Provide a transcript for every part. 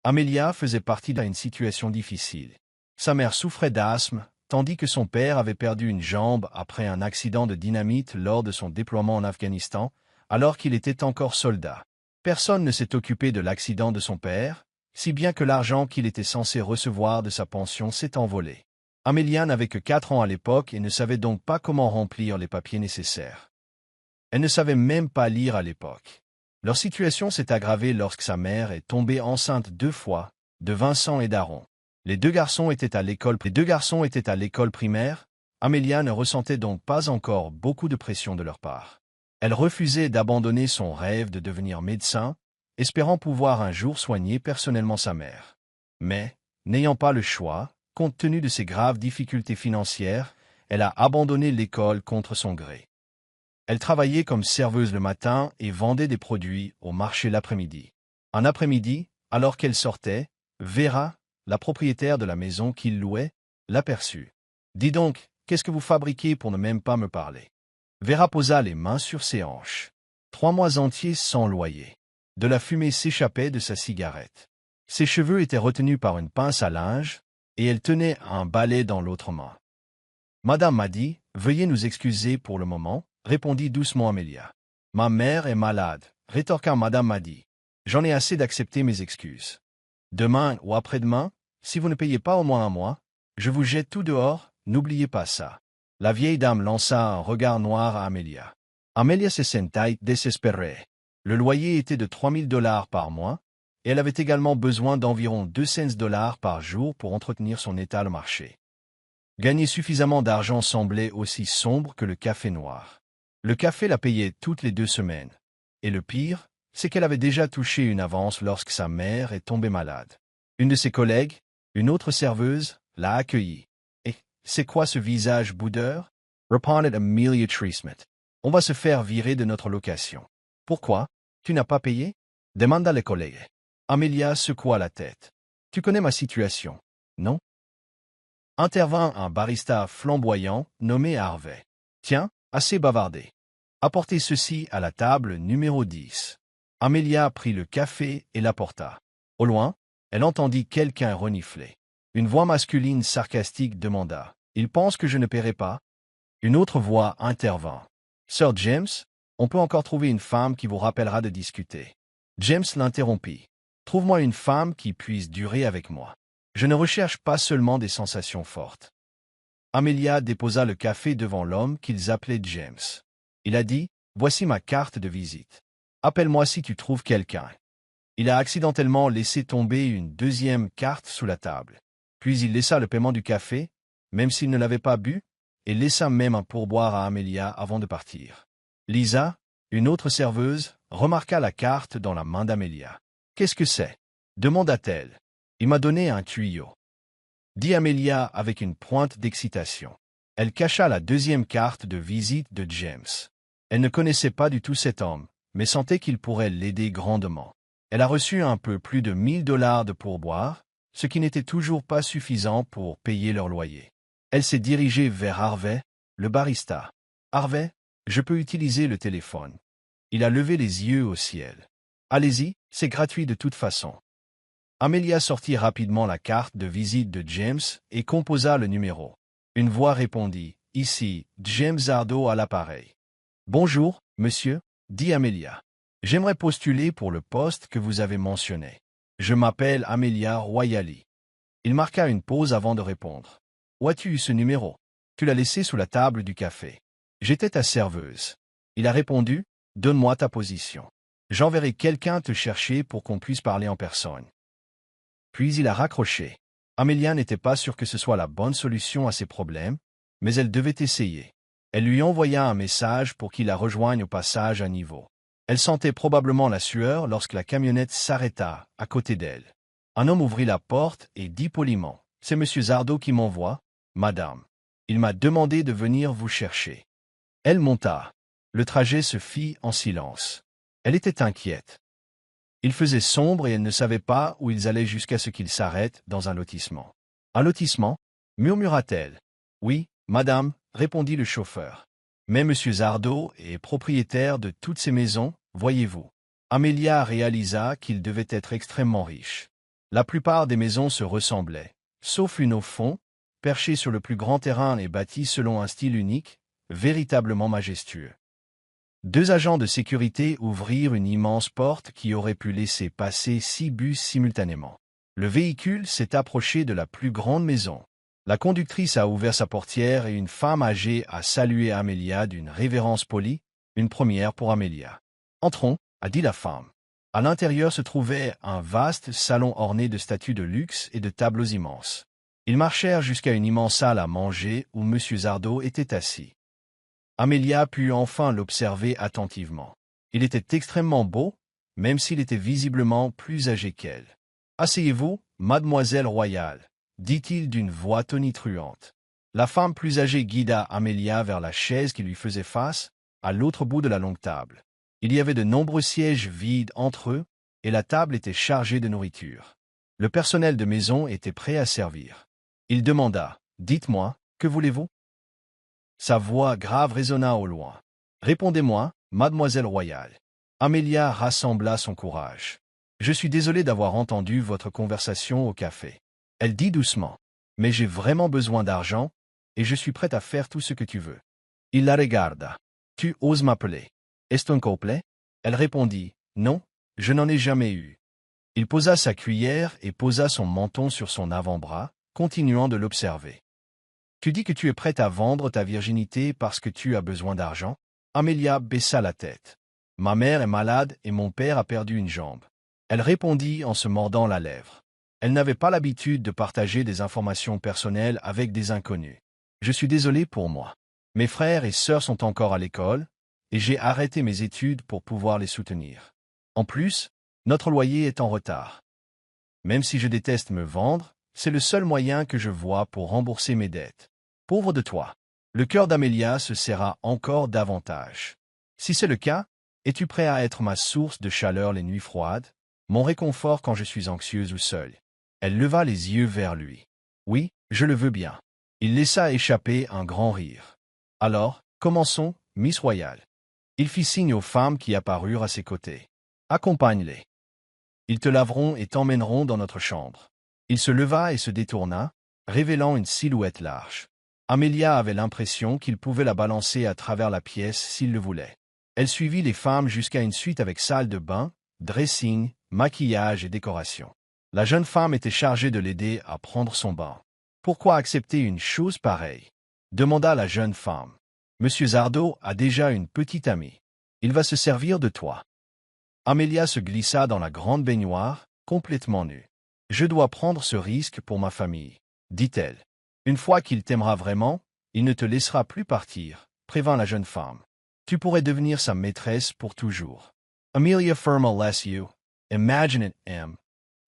Amelia faisait partie d'une situation difficile. Sa mère souffrait d'asthme, tandis que son père avait perdu une jambe après un accident de dynamite lors de son déploiement en Afghanistan, alors qu'il était encore soldat. Personne ne s'est occupé de l'accident de son père, si bien que l'argent qu'il était censé recevoir de sa pension s'est envolé. Amelia n'avait que 4 ans à l'époque et ne savait donc pas comment remplir les papiers nécessaires. Elle ne savait même pas lire à l'époque. Leur situation s'est aggravée lorsque sa mère est tombée enceinte 2 fois, de Vincent et d'Aaron. Les deux garçons étaient à l'école primaire. Amelia ne ressentait donc pas encore beaucoup de pression de leur part. Elle refusait d'abandonner son rêve de devenir médecin, espérant pouvoir un jour soigner personnellement sa mère. Mais, n'ayant pas le choix, compte tenu de ses graves difficultés financières, elle a abandonné l'école contre son gré. Elle travaillait comme serveuse le matin et vendait des produits au marché l'après-midi. Un après-midi, alors qu'elle sortait, Vera, la propriétaire de la maison qu'il louait, l'aperçut. « Dis donc, qu'est-ce que vous fabriquez pour ne même pas me parler ?» Vera posa les mains sur ses hanches. 3 mois entiers sans loyer. De la fumée s'échappait de sa cigarette. Ses cheveux étaient retenus par une pince à linge, et elle tenait un balai dans l'autre main. « Madame m'a dit, veuillez nous excuser pour le moment, » répondit doucement Amelia. « Ma mère est malade, » rétorqua Madame m'a dit. « J'en ai assez d'accepter mes excuses. Demain ou après-demain, si vous ne payez pas au moins un mois, je vous jette tout dehors, n'oubliez pas ça. » La vieille dame lança un regard noir à Amelia. Amelia se sentait désespérée. Le loyer était de $3000 par mois, et elle avait également besoin d'environ $200 par jour pour entretenir son étal au marché. Gagner suffisamment d'argent semblait aussi sombre que le café noir. Le café la payait toutes les 2 semaines. Et le pire, c'est qu'elle avait déjà touché une avance lorsque sa mère est tombée malade. Une de ses collègues, une autre serveuse, l'a accueillie. « Et c'est quoi ce visage boudeur ?» répondit Amelia Treesmith. « On va se faire virer de notre location. »« Pourquoi? Tu n'as pas payé ?» demanda le collègue. Amelia secoua la tête. « Tu connais ma situation, non ?» Intervint un barista flamboyant nommé Harvey. « Tiens, assez bavardé. Apportez ceci à la table numéro 10. » Amelia prit le café et l'apporta. Au loin, elle entendit quelqu'un renifler. Une voix masculine sarcastique demanda « Il pense que je ne paierai pas ?» Une autre voix intervint. « Sir James, on peut encore trouver une femme qui vous rappellera de discuter. » James l'interrompit. « Trouve-moi une femme qui puisse durer avec moi. Je ne recherche pas seulement des sensations fortes. » Amelia déposa le café devant l'homme qu'ils appelaient James. Il a dit « Voici ma carte de visite. Appelle-moi si tu trouves quelqu'un. » Il a accidentellement laissé tomber une deuxième carte sous la table. Puis il laissa le paiement du café, même s'il ne l'avait pas bu, et laissa même un pourboire à Amelia avant de partir. Lisa, une autre serveuse, remarqua la carte dans la main d'Amelia. « Qu'est-ce que c'est » demanda-t-elle. « Il m'a donné un tuyau. » dit Amelia avec une pointe d'excitation. Elle cacha la deuxième carte de visite de James. Elle ne connaissait pas du tout cet homme, mais sentait qu'il pourrait l'aider grandement. Elle a reçu un peu plus de $1000 de pourboire, ce qui n'était toujours pas suffisant pour payer leur loyer. Elle s'est dirigée vers Harvey, le barista. « Harvey, je peux utiliser le téléphone. » Il a levé les yeux au ciel. « Allez-y, c'est gratuit de toute façon. » Amelia sortit rapidement la carte de visite de James et composa le numéro. Une voix répondit « Ici, James Zardo à l'appareil. »« Bonjour, monsieur, » dit Amelia. « J'aimerais postuler pour le poste que vous avez mentionné. Je m'appelle Amelia Royali. » Il marqua une pause avant de répondre. « Où as-tu eu ce numéro? Tu l'as laissé sous la table du café. J'étais ta serveuse. » Il a répondu « Donne-moi ta position. J'enverrai quelqu'un te chercher pour qu'on puisse parler en personne. » Puis il a raccroché. Amelia n'était pas sûre que ce soit la bonne solution à ses problèmes, mais elle devait essayer. Elle lui envoya un message pour qu'il la rejoigne au passage à niveau. Elle sentait probablement la sueur lorsque la camionnette s'arrêta à côté d'elle. Un homme ouvrit la porte et dit poliment « C'est Monsieur Zardo qui m'envoie, madame. Il m'a demandé de venir vous chercher. » Elle monta. Le trajet se fit en silence. Elle était inquiète. Il faisait sombre et elle ne savait pas où ils allaient jusqu'à ce qu'ils s'arrêtent dans un lotissement. « Un lotissement » murmura-t-elle. « Oui, madame, » répondit le chauffeur. « Mais Monsieur Zardo est propriétaire de toutes ces maisons, voyez-vous. » Amelia réalisa qu'il devait être extrêmement riche. La plupart des maisons se ressemblaient, sauf une au fond, perchée sur le plus grand terrain et bâtie selon un style unique, véritablement majestueux. Deux agents de sécurité ouvrirent une immense porte qui aurait pu laisser passer 6 bus simultanément. Le véhicule s'est approché de la plus grande maison. La conductrice a ouvert sa portière et une femme âgée a salué Amelia d'une révérence polie, une première pour Amelia. « Entrons », a dit la femme. À l'intérieur se trouvait un vaste salon orné de statues de luxe et de tableaux immenses. Ils marchèrent jusqu'à une immense salle à manger où M. Zardo était assis. Amelia put enfin l'observer attentivement. Il était extrêmement beau, même s'il était visiblement plus âgé qu'elle. « Asseyez-vous, mademoiselle royale, » dit-il d'une voix tonitruante. La femme plus âgée guida Amelia vers la chaise qui lui faisait face, à l'autre bout de la longue table. Il y avait de nombreux sièges vides entre eux, et la table était chargée de nourriture. Le personnel de maison était prêt à servir. Il demanda, « Dites-moi, que voulez-vous » Sa voix grave résonna au loin. « Répondez-moi, mademoiselle royale. » Amelia rassembla son courage. « Je suis désolée d'avoir entendu votre conversation au café. » Elle dit doucement. « Mais j'ai vraiment besoin d'argent, et je suis prête à faire tout ce que tu veux. » Il la regarda. « Tu oses m'appeler. Est-ce un couplet ?» Elle répondit. « Non, je n'en ai jamais eu. » Il posa sa cuillère et posa son menton sur son avant-bras, continuant de l'observer. « Tu dis que tu es prête à vendre ta virginité parce que tu as besoin d'argent ?» Amelia baissa la tête. « Ma mère est malade et mon père a perdu une jambe. » Elle répondit en se mordant la lèvre. Elle n'avait pas l'habitude de partager des informations personnelles avec des inconnus. « Je suis désolée pour moi. Mes frères et sœurs sont encore à l'école, et j'ai arrêté mes études pour pouvoir les soutenir. En plus, notre loyer est en retard. Même si je déteste me vendre, c'est le seul moyen que je vois pour rembourser mes dettes. Pauvre de toi. » Le cœur d'Amelia se serra encore davantage. « Si c'est le cas, es-tu prêt à être ma source de chaleur les nuits froides, mon réconfort quand je suis anxieuse ou seule ?» Elle leva les yeux vers lui. « Oui, je le veux bien. » Il laissa échapper un grand rire. « Alors, commençons, Miss Royale. » Il fit signe aux femmes qui apparurent à ses côtés. « Accompagne-les. Ils te laveront et t'emmèneront dans notre chambre. » Il se leva et se détourna, révélant une silhouette large. Amelia avait l'impression qu'il pouvait la balancer à travers la pièce s'il le voulait. Elle suivit les femmes jusqu'à une suite avec salle de bain, dressing, maquillage et décoration. La jeune femme était chargée de l'aider à prendre son bain. « Pourquoi accepter une chose pareille ?» demanda la jeune femme. « Monsieur Zardo a déjà une petite amie. Il va se servir de toi. » Amelia se glissa dans la grande baignoire, complètement nue. « Je dois prendre ce risque pour ma famille, » dit-elle. « Une fois qu'il t'aimera vraiment, il ne te laissera plus partir, » prévint la jeune femme. « Tu pourrais devenir sa maîtresse pour toujours. » Amelia firma less you. Imagine it, M.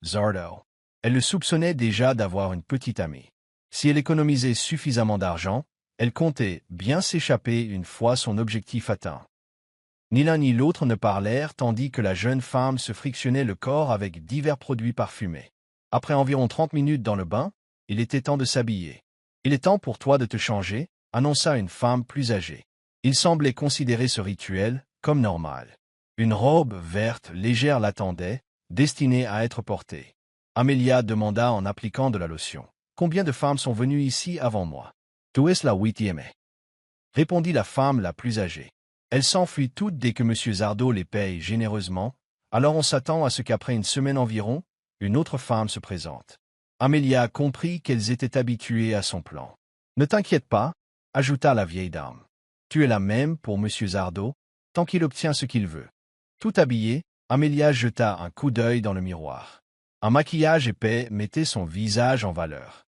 Zardo. Elle le soupçonnait déjà d'avoir une petite amie. Si elle économisait suffisamment d'argent, elle comptait bien s'échapper une fois son objectif atteint. Ni l'un ni l'autre ne parlèrent tandis que la jeune femme se frictionnait le corps avec divers produits parfumés. Après environ 30 minutes dans le bain, il était temps de s'habiller. « Il est temps pour toi de te changer », annonça une femme plus âgée. Il semblait considérer ce rituel comme normal. Une robe verte légère l'attendait, destinée à être portée. Amelia demanda en appliquant de la lotion. « Combien de femmes sont venues ici avant moi ?»« Tu es la 8e. » répondit la femme la plus âgée. Elles s'enfuient toutes dès que M. Zardo les paye généreusement, alors on s'attend à ce qu'après une semaine environ, une autre femme se présente. Amelia comprit qu'elles étaient habituées à son plan. « Ne t'inquiète pas, » ajouta la vieille dame. « Tu es la même pour M. Zardo, tant qu'il obtient ce qu'il veut. » Tout habillée, Amelia jeta un coup d'œil dans le miroir. Un maquillage épais mettait son visage en valeur.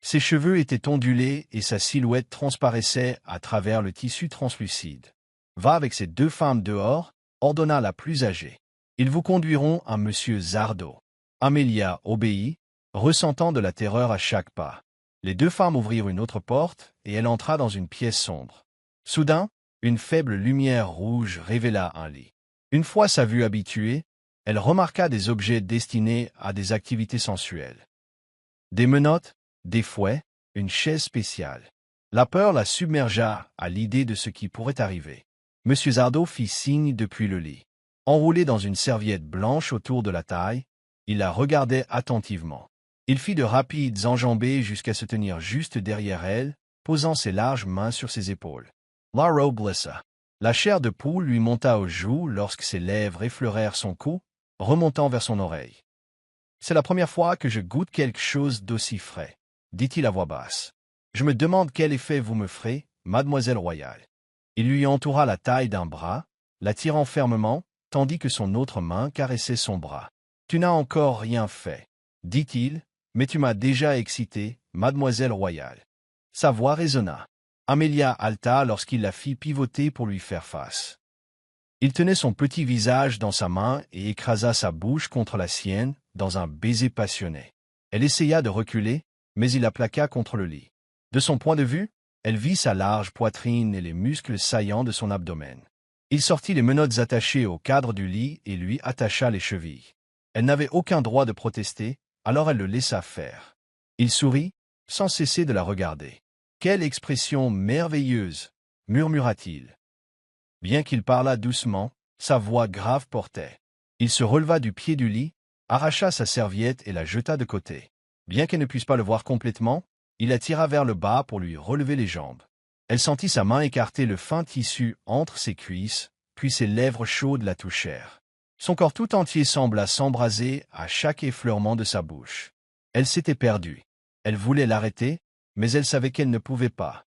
Ses cheveux étaient ondulés et sa silhouette transparaissait à travers le tissu translucide. « Va avec ces deux femmes dehors, » ordonna la plus âgée. « Ils vous conduiront à M. Zardo. » Amelia obéit, ressentant de la terreur à chaque pas. Les deux femmes ouvrirent une autre porte et elle entra dans une pièce sombre. Soudain, une faible lumière rouge révéla un lit. Une fois sa vue habituée, elle remarqua des objets destinés à des activités sensuelles. Des menottes, des fouets, une chaise spéciale. La peur la submergea à l'idée de ce qui pourrait arriver. M. Zardo fit signe depuis le lit. Enroulé dans une serviette blanche autour de la taille, Il la regardait attentivement. Il fit de rapides enjambées jusqu'à se tenir juste derrière elle, posant ses larges mains sur ses épaules. La robe blessa. La chair de poule lui monta aux joues lorsque ses lèvres effleurèrent son cou, remontant vers son oreille. « C'est la première fois que je goûte quelque chose d'aussi frais, » dit-il à voix basse. « Je me demande quel effet vous me ferez, mademoiselle royale. » Il lui entoura la taille d'un bras, la tirant fermement, tandis que son autre main caressait son bras. « Tu n'as encore rien fait, » dit-il, « mais tu m'as déjà excité, mademoiselle royale. » Sa voix résonna. Amelia halta lorsqu'il la fit pivoter pour lui faire face. Il tenait son petit visage dans sa main et écrasa sa bouche contre la sienne dans un baiser passionné. Elle essaya de reculer, mais il la plaqua contre le lit. De son point de vue, elle vit sa large poitrine et les muscles saillants de son abdomen. Il sortit les menottes attachées au cadre du lit et lui attacha les chevilles. Elle n'avait aucun droit de protester, alors elle le laissa faire. Il sourit, sans cesser de la regarder. « Quelle expression merveilleuse !» murmura-t-il. Bien qu'il parlât doucement, sa voix grave portait. Il se releva du pied du lit, arracha sa serviette et la jeta de côté. Bien qu'elle ne puisse pas le voir complètement, il la tira vers le bas pour lui relever les jambes. Elle sentit sa main écarter le fin tissu entre ses cuisses, puis ses lèvres chaudes la touchèrent. Son corps tout entier sembla s'embraser à chaque effleurement de sa bouche. Elle s'était perdue. Elle voulait l'arrêter, mais elle savait qu'elle ne pouvait pas.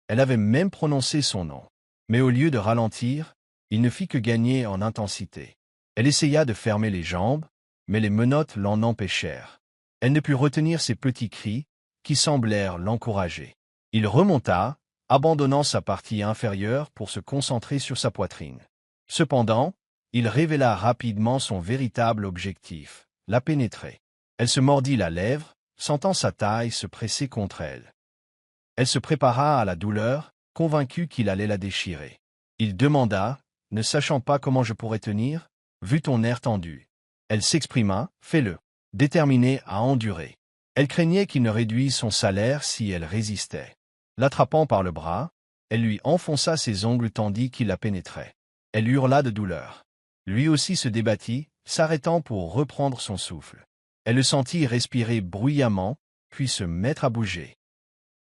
Elle avait même prononcé son nom. Mais au lieu de ralentir, il ne fit que gagner en intensité. Elle essaya de fermer les jambes, mais les menottes l'en empêchèrent. Elle ne put retenir ses petits cris, qui semblèrent l'encourager. Il remonta, abandonnant sa partie inférieure pour se concentrer sur sa poitrine. Cependant, il révéla rapidement son véritable objectif, la pénétrer. Elle se mordit la lèvre, sentant sa taille se presser contre elle. Elle se prépara à la douleur, convaincu qu'il allait la déchirer. Il demanda, ne sachant pas comment je pourrais tenir, vu ton air tendu. Elle s'exprima, fais-le, déterminée à endurer. Elle craignait qu'il ne réduise son salaire si elle résistait. L'attrapant par le bras, elle lui enfonça ses ongles tandis qu'il la pénétrait. Elle hurla de douleur. Lui aussi se débattit, s'arrêtant pour reprendre son souffle. Elle le sentit respirer bruyamment, puis se mettre à bouger.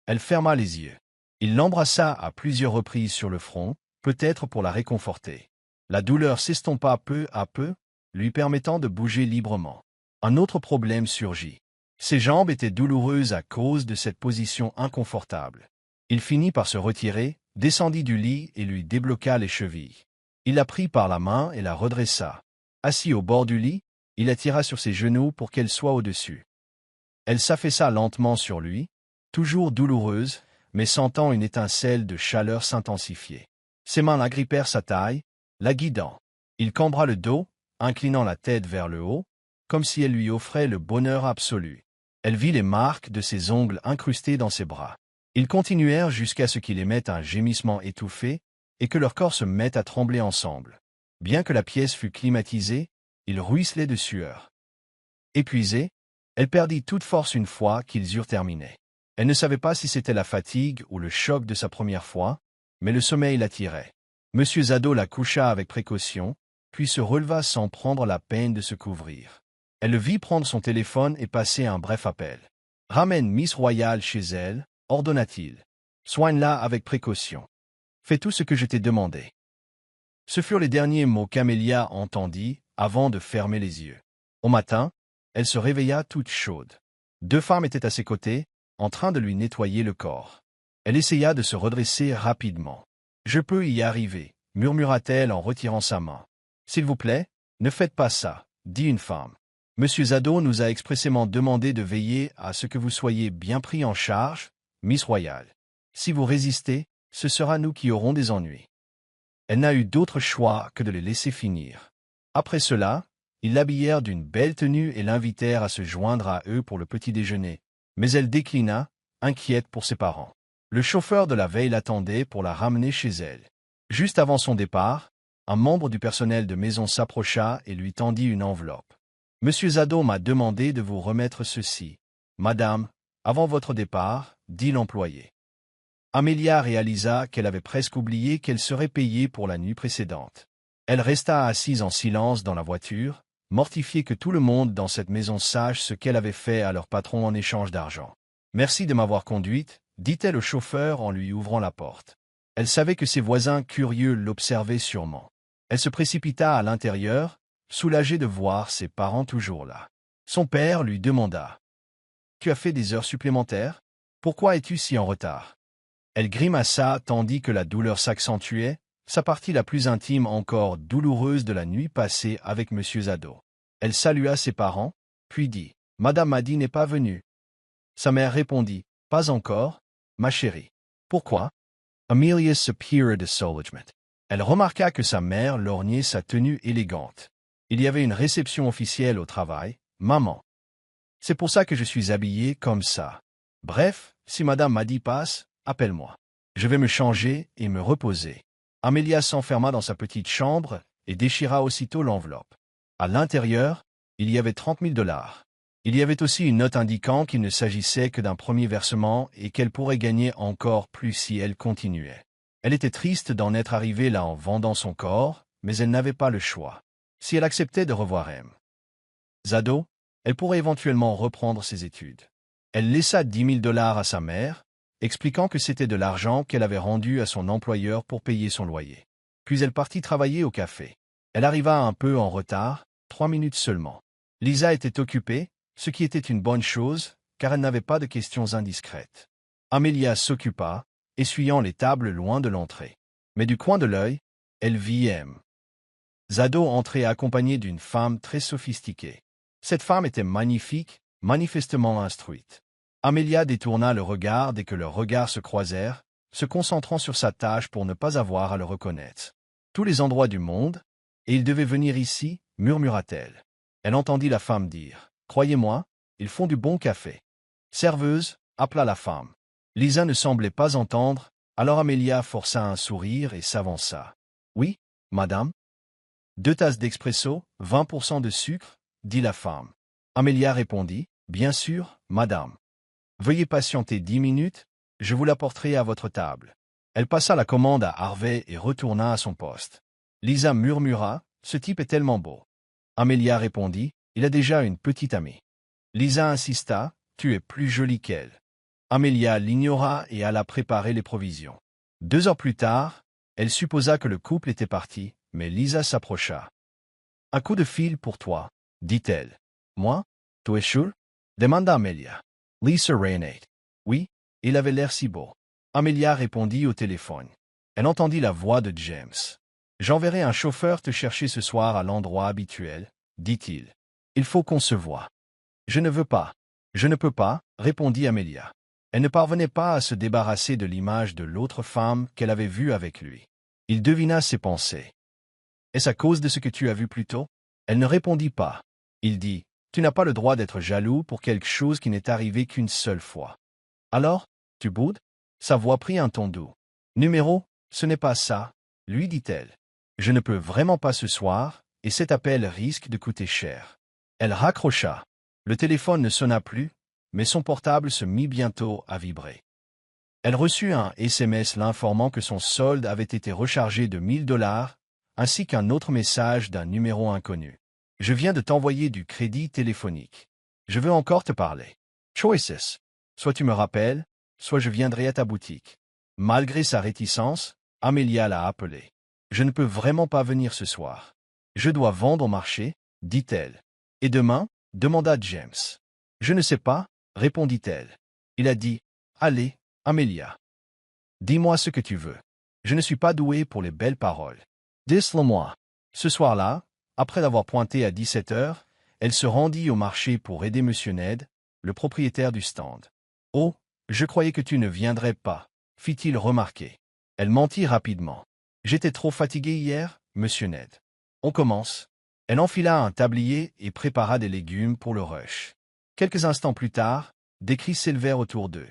Elle ferma les yeux. Il l'embrassa à plusieurs reprises sur le front, peut-être pour la réconforter. La douleur s'estompa peu à peu, lui permettant de bouger librement. Un autre problème surgit. Ses jambes étaient douloureuses à cause de cette position inconfortable. Il finit par se retirer, descendit du lit et lui débloqua les chevilles. Il la prit par la main et la redressa. Assis au bord du lit, il la tira sur ses genoux pour qu'elle soit au-dessus. Elle s'affaissa lentement sur lui, toujours douloureuse, mais sentant une étincelle de chaleur s'intensifier. Ses mains agrippèrent sa taille, la guidant. Il cambra le dos, inclinant la tête vers le haut, comme si elle lui offrait le bonheur absolu. Elle vit les marques de ses ongles incrustés dans ses bras. Ils continuèrent jusqu'à ce qu'il émette un gémissement étouffé et que leurs corps se mettent à trembler ensemble. Bien que la pièce fût climatisée, il ruisselait de sueur. Épuisée, elle perdit toute force une fois qu'ils eurent terminé. Elle ne savait pas si c'était la fatigue ou le choc de sa première fois, mais le sommeil l'attirait. Monsieur Zado la coucha avec précaution, puis se releva sans prendre la peine de se couvrir. Elle le vit prendre son téléphone et passer un bref appel. « Ramène Miss Royale chez elle, » ordonna-t-il. « Soigne-la avec précaution. Fais tout ce que je t'ai demandé. » Ce furent les derniers mots qu'Amelia entendit avant de fermer les yeux. Au matin, elle se réveilla toute chaude. 2 femmes étaient à ses côtés, en train de lui nettoyer le corps. Elle essaya de se redresser rapidement. « Je peux y arriver, » murmura-t-elle en retirant sa main. « S'il vous plaît, ne faites pas ça, » dit une femme. « Monsieur Zado nous a expressément demandé de veiller à ce que vous soyez bien pris en charge, Miss Royale. Si vous résistez, ce sera nous qui aurons des ennuis. » Elle n'a eu d'autre choix que de les laisser finir. Après cela, ils l'habillèrent d'une belle tenue et l'invitèrent à se joindre à eux pour le petit déjeuner, mais elle déclina, inquiète pour ses parents. Le chauffeur de la veille l'attendait pour la ramener chez elle. Juste avant son départ, un membre du personnel de maison s'approcha et lui tendit une enveloppe. « Monsieur Zado m'a demandé de vous remettre ceci, madame, avant votre départ, » dit l'employé. Amelia réalisa qu'elle avait presque oublié qu'elle serait payée pour la nuit précédente. Elle resta assise en silence dans la voiture, mortifiée que tout le monde dans cette maison sache ce qu'elle avait fait à leur patron en échange d'argent. « Merci de m'avoir conduite, » dit-elle au chauffeur en lui ouvrant la porte. Elle savait que ses voisins curieux l'observaient sûrement. Elle se précipita à l'intérieur, soulagée de voir ses parents toujours là. Son père lui demanda. « Tu as fait des heures supplémentaires? Pourquoi es-tu si en retard ?» Elle grimaça tandis que la douleur s'accentuait, sa partie la plus intime encore douloureuse de la nuit passée avec M. Zado. Elle salua ses parents, puis dit « Madame Maddy n'est pas venue. » Sa mère répondit « Pas encore, ma chérie. » Pourquoi? Amelia soupira de soulagement. Elle remarqua que sa mère lorgnait sa tenue élégante. Il y avait une réception officielle au travail, maman. C'est pour ça que je suis habillée comme ça. Bref, si Madame Maddy passe, appelle-moi. Je vais me changer et me reposer. Amelia s'enferma dans sa petite chambre et déchira aussitôt l'enveloppe. À l'intérieur, il y avait 30 000 $. Il y avait aussi une note indiquant qu'il ne s'agissait que d'un premier versement et qu'elle pourrait gagner encore plus si elle continuait. Elle était triste d'en être arrivée là en vendant son corps, mais elle n'avait pas le choix. Si elle acceptait de revoir M. Zado, elle pourrait éventuellement reprendre ses études. Elle laissa 10 000 $ à sa mère, expliquant que c'était de l'argent qu'elle avait rendu à son employeur pour payer son loyer. Puis elle partit travailler au café. Elle arriva un peu en retard, 3 minutes seulement. Lisa était occupée, ce qui était une bonne chose, car elle n'avait pas de questions indiscrètes. Amelia s'occupa, essuyant les tables loin de l'entrée. Mais du coin de l'œil, elle vit M. Zado entrer accompagné d'une femme très sophistiquée. Cette femme était magnifique, manifestement instruite. Amelia détourna le regard dès que leurs regards se croisèrent, se concentrant sur sa tâche pour ne pas avoir à le reconnaître. Tous les endroits du monde, et il devait venir ici, murmura-t-elle. Elle entendit la femme dire « Croyez-moi, ils font du bon café. » Serveuse, appela la femme. Lisa ne semblait pas entendre, alors Amelia força un sourire et s'avança. « Oui, madame ?» « 2 tasses d'expresso, 20% de sucre, » dit la femme. Amelia répondit « Bien sûr, madame. Veuillez patienter 10 minutes, je vous l'apporterai à votre table. » Elle passa la commande à Harvey et retourna à son poste. Lisa murmura « Ce type est tellement beau. » Amelia répondit « Il a déjà une petite amie. » Lisa insista « Tu es plus jolie qu'elle. » Amelia l'ignora et alla préparer les provisions. 2 heures plus tard, elle supposa que le couple était parti, mais Lisa s'approcha. « Un coup de fil pour toi, » dit-elle. « Moi? Tu es sûr? » demanda Amelia. Lisa Rainate. « Oui, il avait l'air si beau. » Amelia répondit au téléphone. Elle entendit la voix de James. « J'enverrai un chauffeur te chercher ce soir à l'endroit habituel, » dit-il. « Il faut qu'on se voie. »« Je ne veux pas. »« Je ne peux pas, » répondit Amelia. Elle ne parvenait pas à se débarrasser de l'image de l'autre femme qu'elle avait vue avec lui. Il devina ses pensées. « Est-ce à cause de ce que tu as vu plus tôt? » Elle ne répondit pas. Il dit « Tu n'as pas le droit d'être jaloux pour quelque chose qui n'est arrivé qu'une seule fois. »« Alors, tu boudes ?» Sa voix prit un ton doux. « Numéro, ce n'est pas ça, » lui dit-elle. « Je ne peux vraiment pas ce soir, et cet appel risque de coûter cher. » Elle raccrocha. Le téléphone ne sonna plus, mais son portable se mit bientôt à vibrer. Elle reçut un SMS l'informant que son solde avait été rechargé de 1 000 $, ainsi qu'un autre message d'un numéro inconnu. « Je viens de t'envoyer du crédit téléphonique. Je veux encore te parler. Choices. Soit tu me rappelles, soit je viendrai à ta boutique. » Malgré sa réticence, Amelia l'a appelé. « Je ne peux vraiment pas venir ce soir. Je dois vendre au marché, » dit-elle. « Et demain? » demanda James. « Je ne sais pas, » répondit-elle. Il a dit « Allez, Amelia. Dis-moi ce que tu veux. Je ne suis pas douée pour les belles paroles. Dis-le-moi. » Ce soir-là, après l'avoir pointé à 17 heures, elle se rendit au marché pour aider M. Ned, le propriétaire du stand. « Oh, je croyais que tu ne viendrais pas, » fit-il remarquer. Elle mentit rapidement. « J'étais trop fatiguée hier, Monsieur Ned. On commence. » Elle enfila un tablier et prépara des légumes pour le rush. Quelques instants plus tard, des cris s'élevèrent autour d'eux.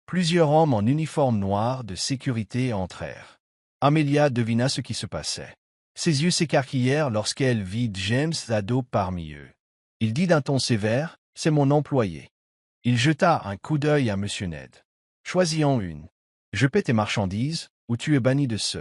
Plusieurs hommes en uniforme noir de sécurité entrèrent. Amelia devina ce qui se passait. Ses yeux s'écarquillèrent lorsqu'elle vit James Zado parmi eux. Il dit d'un ton sévère, « C'est mon employé. » Il jeta un coup d'œil à M. Ned. « Choisis-en une. Je paie tes marchandises, ou tu es banni de ce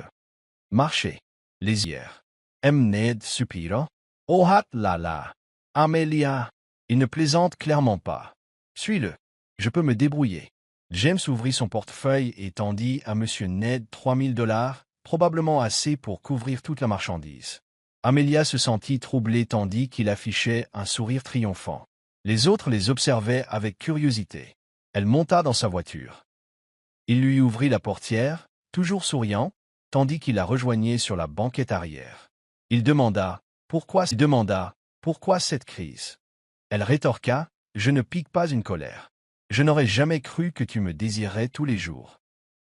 marché. » Les hier. M. Ned soupira. Oh ah là là. Amelia. Il ne plaisante clairement pas. Suis-le. Je peux me débrouiller. James ouvrit son portefeuille et tendit à M. Ned 3000 $, probablement assez pour couvrir toute la marchandise. Amelia se sentit troublée tandis qu'il affichait un sourire triomphant. Les autres les observaient avec curiosité. Elle monta dans sa voiture. Il lui ouvrit la portière, toujours souriant, tandis qu'il la rejoignait sur la banquette arrière. Il demanda « Pourquoi cette crise ?» Elle rétorqua « Je ne pique pas une colère. Je n'aurais jamais cru que tu me désirerais tous les jours.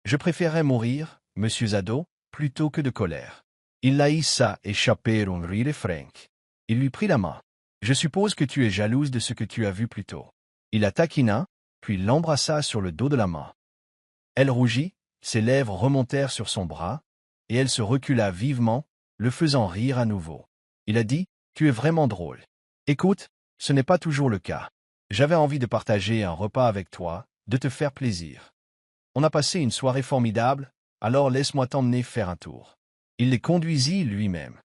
Je préférerais mourir, monsieur Zado, plutôt que de colère. » Il laissa échapper un rire franc. Il lui prit la main. « Je suppose que tu es jalouse de ce que tu as vu plus tôt. » Il la taquina, puis l'embrassa sur le dos de la main. Elle rougit, ses lèvres remontèrent sur son bras, et elle se recula vivement, le faisant rire à nouveau. Il a dit « Tu es vraiment drôle. Écoute, ce n'est pas toujours le cas. J'avais envie de partager un repas avec toi, de te faire plaisir. On a passé une soirée formidable, alors laisse-moi t'emmener faire un tour. » Il les conduisit lui-même.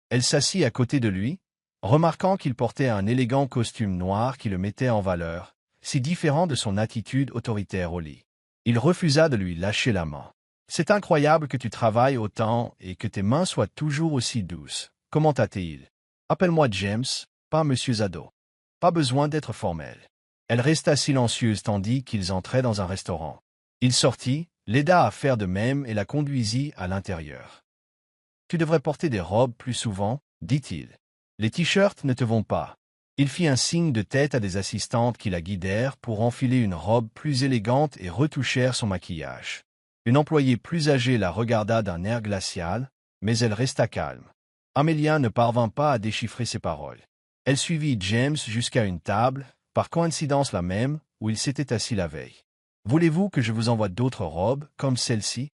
Elle s'assit à côté de lui, remarquant qu'il portait un élégant costume noir qui le mettait en valeur, si différent de son attitude autoritaire au lit. Il refusa de lui lâcher la main. « C'est incroyable que tu travailles autant et que tes mains soient toujours aussi douces, commenta-t-il. « Appelle-moi James, pas Monsieur Zado. Pas besoin d'être formel. » Elle resta silencieuse tandis qu'ils entraient dans un restaurant. Il sortit, l'aida à faire de même et la conduisit à l'intérieur. « Tu devrais porter des robes plus souvent, dit-il. Les t-shirts ne te vont pas. » Il fit un signe de tête à des assistantes qui la guidèrent pour enfiler une robe plus élégante et retouchèrent son maquillage. Une employée plus âgée la regarda d'un air glacial, mais elle resta calme. Amelia ne parvint pas à déchiffrer ses paroles. Elle suivit James jusqu'à une table, par coïncidence la même, où il s'était assis la veille. « Voulez-vous que je vous envoie d'autres robes, comme celle-ci »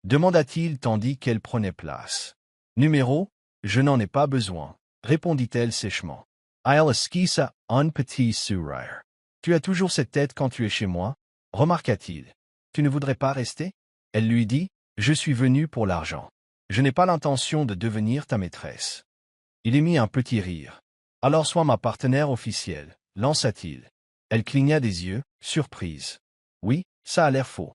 demanda-t-il tandis qu'elle prenait place. « Numéro, je n'en ai pas besoin, » répondit-elle sèchement. « I'll esquisse un petit sourire. Tu as toujours cette tête quand tu es chez moi, remarqua-t-il. Tu ne voudrais pas rester ?» Elle lui dit, « Je suis venu pour l'argent. Je n'ai pas l'intention de devenir ta maîtresse. » Il émit un petit rire. « Alors sois ma partenaire officielle, » lança-t-il. Elle cligna des yeux, surprise. « Oui, ça a l'air faux.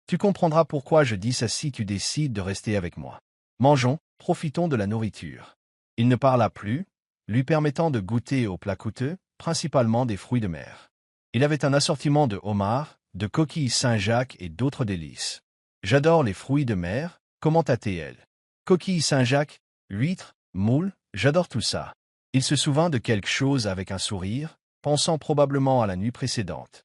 Tu comprendras pourquoi je dis ça si tu décides de rester avec moi. Mangeons, profitons de la nourriture. » Il ne parla plus, lui permettant de goûter aux plats coûteux, principalement des fruits de mer. Il avait un assortiment de homards, de coquilles Saint-Jacques et d'autres délices. « J'adore les fruits de mer, » commenta-t-elle. « Coquilles Saint-Jacques, huîtres, moules, j'adore tout ça. » Il se souvint de quelque chose avec un sourire, pensant probablement à la nuit précédente.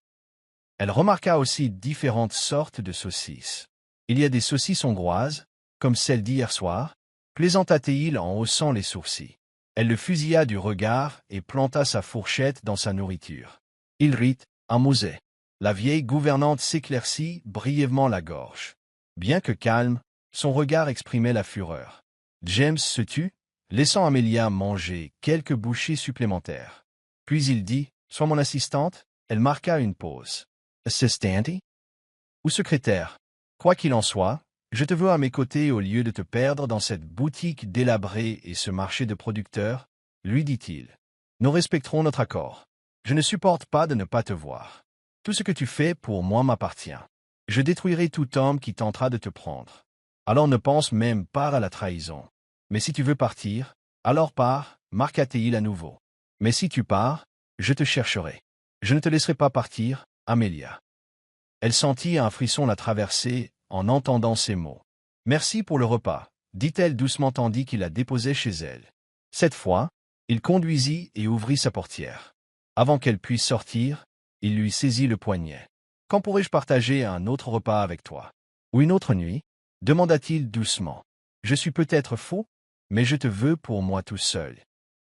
Elle remarqua aussi différentes sortes de saucisses. « Il y a des saucisses hongroises, comme celle d'hier soir, » plaisanta-t-il en haussant les sourcils. Elle le fusilla du regard et planta sa fourchette dans sa nourriture. Il rit, amusé. La vieille gouvernante s'éclaircit brièvement la gorge. Bien que calme, son regard exprimait la fureur. James se tut, laissant Amelia manger quelques bouchées supplémentaires. Puis il dit, « Sois mon assistante ?» Elle marqua une pause. « Assistante » ou secrétaire. Quoi qu'il en soit, je te veux à mes côtés au lieu de te perdre dans cette boutique délabrée et ce marché de producteurs, lui dit-il. Nous respecterons notre accord. Je ne supporte pas de ne pas te voir. Tout ce que tu fais pour moi m'appartient. Je détruirai tout homme qui tentera de te prendre. Alors ne pense même pas à la trahison. Mais si tu veux partir, alors pars, marqua-t-il à nouveau. Mais si tu pars, je te chercherai. Je ne te laisserai pas partir, Amelia. Elle sentit un frisson la traverser en entendant ces mots. « Merci pour le repas, » dit-elle doucement tandis qu'il la déposait chez elle. Cette fois, il conduisit et ouvrit sa portière. Avant qu'elle puisse sortir, il lui saisit le poignet. « Quand pourrais-je partager un autre repas avec toi? Ou une autre nuit ?» demanda-t-il doucement. « Je suis peut-être faux, mais je te veux pour moi tout seul.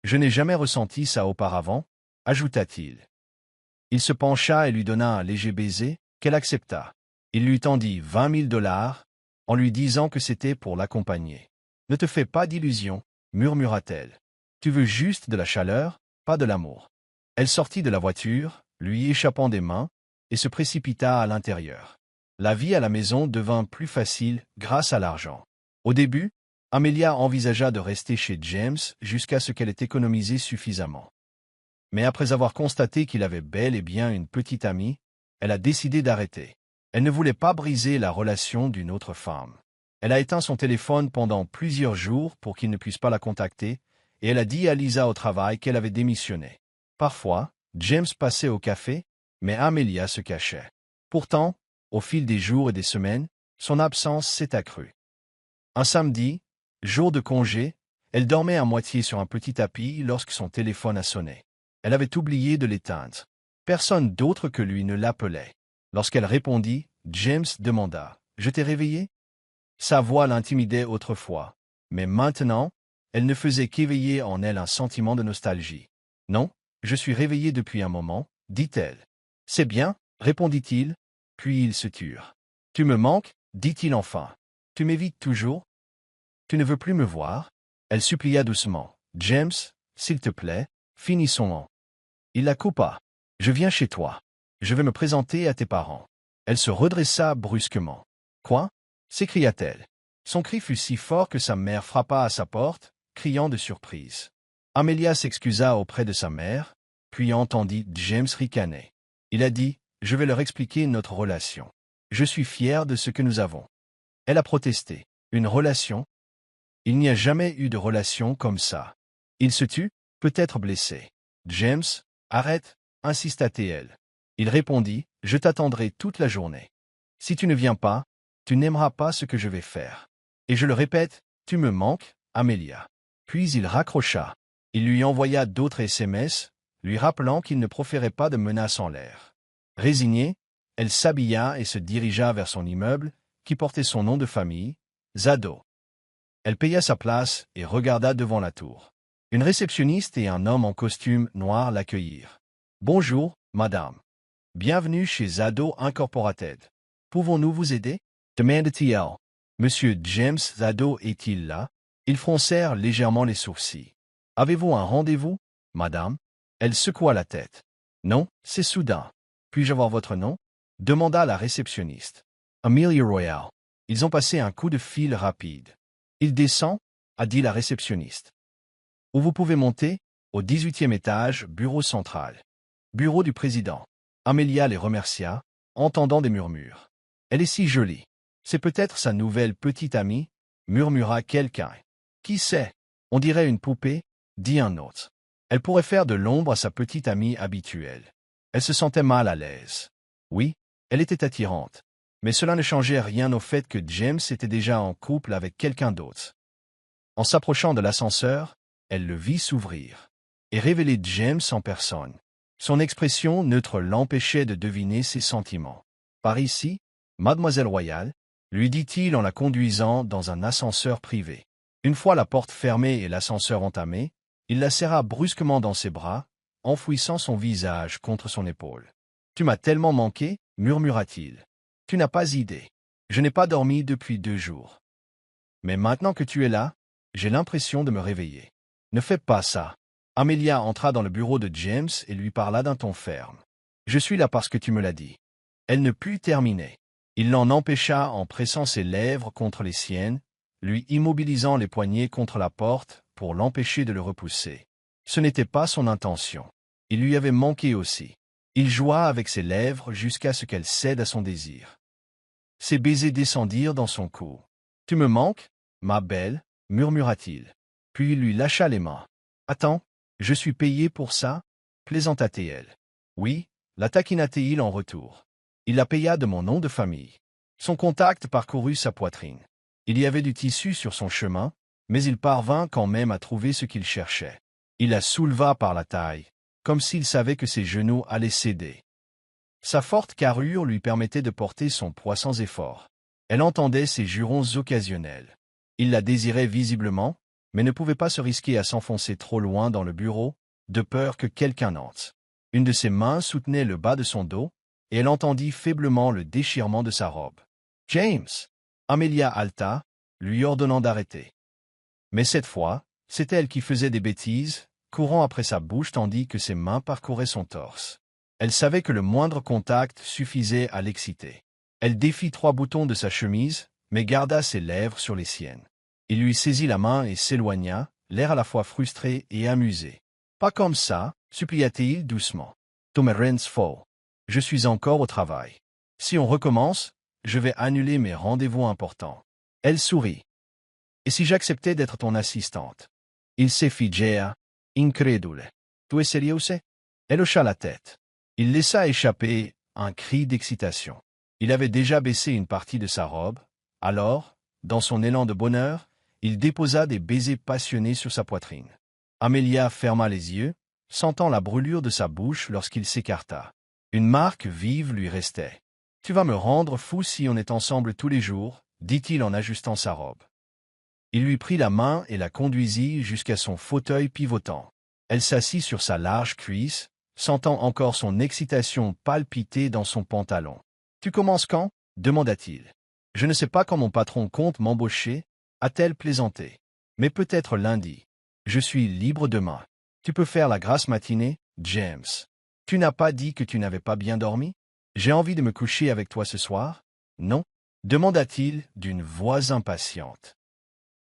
Je n'ai jamais ressenti ça auparavant, » ajouta-t-il. Il se pencha et lui donna un léger baiser, qu'elle accepta. Il lui tendit 20 000 $, en lui disant que c'était pour l'accompagner. « Ne te fais pas d'illusions, » murmura-t-elle. « Tu veux juste de la chaleur, pas de l'amour. » Elle sortit de la voiture, lui échappant des mains, et se précipita à l'intérieur. La vie à la maison devint plus facile grâce à l'argent. Au début, Amelia envisagea de rester chez James jusqu'à ce qu'elle ait économisé suffisamment. Mais après avoir constaté qu'il avait bel et bien une petite amie, elle a décidé d'arrêter. Elle ne voulait pas briser la relation d'une autre femme. Elle a éteint son téléphone pendant plusieurs jours pour qu'il ne puisse pas la contacter, et elle a dit à Lisa au travail qu'elle avait démissionné. Parfois, James passait au café, mais Amelia se cachait. Pourtant, au fil des jours et des semaines, son absence s'est accrue. Un samedi, jour de congé, elle dormait à moitié sur un petit tapis lorsque son téléphone a sonné. Elle avait oublié de l'éteindre. Personne d'autre que lui ne l'appelait. Lorsqu'elle répondit, James demanda « Je t'ai réveillé ?» Sa voix l'intimidait autrefois, mais maintenant, elle ne faisait qu'éveiller en elle un sentiment de nostalgie. « Non, je suis réveillée depuis un moment, dit-elle. « C'est bien, répondit-il, puis ils se turent. « Tu me manques, dit-il enfin. « Tu m'évites toujours. Tu ne veux plus me voir ?» Elle supplia doucement. « James, s'il te plaît, finissons-en. » Il la coupa. « Je viens chez toi. Je vais me présenter à tes parents. » Elle se redressa brusquement. « Quoi ?» s'écria-t-elle. Son cri fut si fort que sa mère frappa à sa porte, criant de surprise. Amelia s'excusa auprès de sa mère, puis entendit James ricaner. Il a dit « Je vais leur expliquer notre relation. Je suis fier de ce que nous avons. » Elle a protesté. « Une relation ? Il n'y a jamais eu de relation comme ça. » Il se tut, peut-être blessé. « James, arrête, insista-t-elle. Il répondit « Je t'attendrai toute la journée. Si tu ne viens pas, tu n'aimeras pas ce que je vais faire. Et je le répète, tu me manques, Amelia. » Puis il raccrocha. Il lui envoya d'autres SMS, lui rappelant qu'il ne proférait pas de menaces en l'air. Résignée, elle s'habilla et se dirigea vers son immeuble, qui portait son nom de famille, Zado. Elle paya sa place et regarda devant la tour. Une réceptionniste et un homme en costume noir l'accueillirent. « Bonjour, madame. Bienvenue chez Zado Incorporated. Pouvons-nous vous aider ?» demanda-t-il. « Monsieur James Zado est-il là ?» Ils froncèrent légèrement les sourcils. « Avez-vous un rendez-vous, madame ?» Elle secoua la tête. « Non, c'est soudain. Puis-je avoir votre nom ?» demanda la réceptionniste. « Amelia Royal. » Ils ont passé un coup de fil rapide. « Il descend ?» a dit la réceptionniste. « Où vous pouvez monter ?» Au 18e étage, bureau central. Bureau du président. Amelia les remercia, entendant des murmures. « Elle est si jolie. C'est peut-être sa nouvelle petite amie ?» murmura quelqu'un. « Qui sait? On dirait une poupée » dit un autre. « Elle pourrait faire de l'ombre à sa petite amie habituelle. » Elle se sentait mal à l'aise. Oui, elle était attirante. Mais cela ne changeait rien au fait que James était déjà en couple avec quelqu'un d'autre. En s'approchant de l'ascenseur, elle le vit s'ouvrir et révéler James en personne. Son expression neutre l'empêchait de deviner ses sentiments. « Par ici, mademoiselle Royal ?» lui dit-il en la conduisant dans un ascenseur privé. Une fois la porte fermée et l'ascenseur entamé, il la serra brusquement dans ses bras, enfouissant son visage contre son épaule. « Tu m'as tellement manqué, murmura-t-il. Tu n'as pas idée. Je n'ai pas dormi depuis 2 jours. Mais maintenant que tu es là, j'ai l'impression de me réveiller. Ne fais pas ça. » Amelia entra dans le bureau de James et lui parla d'un ton ferme. « Je suis là parce que tu me l'as dit. » Elle ne put terminer. Il l'en empêcha en pressant ses lèvres contre les siennes, lui immobilisant les poignets contre la porte pour l'empêcher de le repousser. Ce n'était pas son intention. Il lui avait manqué aussi. Il joua avec ses lèvres jusqu'à ce qu'elle cède à son désir. Ses baisers descendirent dans son cou. « Tu me manques, ma belle ?» murmura-t-il. Puis il lui lâcha les mains. « Attends, je suis payé pour ça ?» plaisanta-t-elle. « Oui » la taquina-t-il en retour. Il la paya de mon nom de famille. Son contact parcourut sa poitrine. Il y avait du tissu sur son chemin, mais il parvint quand même à trouver ce qu'il cherchait. Il la souleva par la taille, comme s'il savait que ses genoux allaient céder. Sa forte carrure lui permettait de porter son poids sans effort. Elle entendait ses jurons occasionnels. Il la désirait visiblement, mais ne pouvait pas se risquer à s'enfoncer trop loin dans le bureau, de peur que quelqu'un entre. Une de ses mains soutenait le bas de son dos, et elle entendit faiblement le déchirement de sa robe. « James !» Amelia halta, lui ordonnant d'arrêter. Mais cette fois, c'était elle qui faisait des bêtises, courant après sa bouche tandis que ses mains parcouraient son torse. Elle savait que le moindre contact suffisait à l'exciter. Elle défit 3 boutons de sa chemise, mais garda ses lèvres sur les siennes. Il lui saisit la main et s'éloigna, l'air à la fois frustré et amusé. Pas comme ça, supplia-t-il doucement. Tomerens faux. Je suis encore au travail. Si on recommence, je vais annuler mes rendez-vous importants. Elle sourit. Et si j'acceptais d'être ton assistante? Il s'effigea, incrédule. Tu es sérieux? Elle hocha la tête. Il laissa échapper un cri d'excitation. Il avait déjà baissé une partie de sa robe, alors, dans son élan de bonheur, il déposa des baisers passionnés sur sa poitrine. Amelia ferma les yeux, sentant la brûlure de sa bouche lorsqu'il s'écarta. Une marque vive lui restait. « Tu vas me rendre fou si on est ensemble tous les jours, » dit-il en ajustant sa robe. Il lui prit la main et la conduisit jusqu'à son fauteuil pivotant. Elle s'assit sur sa large cuisse, sentant encore son excitation palpiter dans son pantalon. « Tu commences quand ?» demanda-t-il. « Je ne sais pas quand mon patron compte m'embaucher, » a-t-elle plaisanté. « Mais peut-être lundi. Je suis libre demain. Tu peux faire la grasse matinée, James. Tu n'as pas dit que tu n'avais pas bien dormi? J'ai envie de me coucher avec toi ce soir? Non? Demanda-t-il d'une voix impatiente.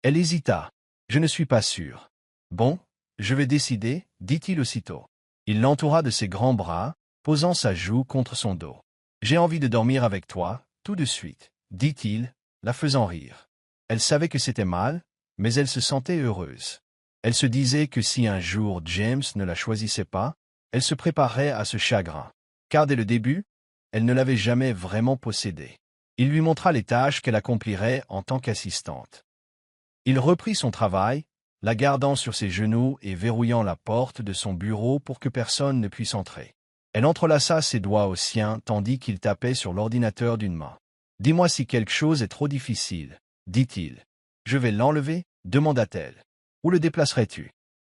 Elle hésita. Je ne suis pas sûr. Bon, je vais décider, dit-il aussitôt. Il l'entoura de ses grands bras, posant sa joue contre son dos. J'ai envie de dormir avec toi, tout de suite, dit-il, la faisant rire. Elle savait que c'était mal, mais elle se sentait heureuse. Elle se disait que si un jour James ne la choisissait pas, elle se préparait à ce chagrin. Car dès le début, elle ne l'avait jamais vraiment possédé. Il lui montra les tâches qu'elle accomplirait en tant qu'assistante. Il reprit son travail, la gardant sur ses genoux et verrouillant la porte de son bureau pour que personne ne puisse entrer. Elle entrelaça ses doigts aux siens tandis qu'il tapait sur l'ordinateur d'une main. « Dis-moi si quelque chose est trop difficile, » dit-il. « Je vais l'enlever, » demanda-t-elle. « Où le déplacerais-tu »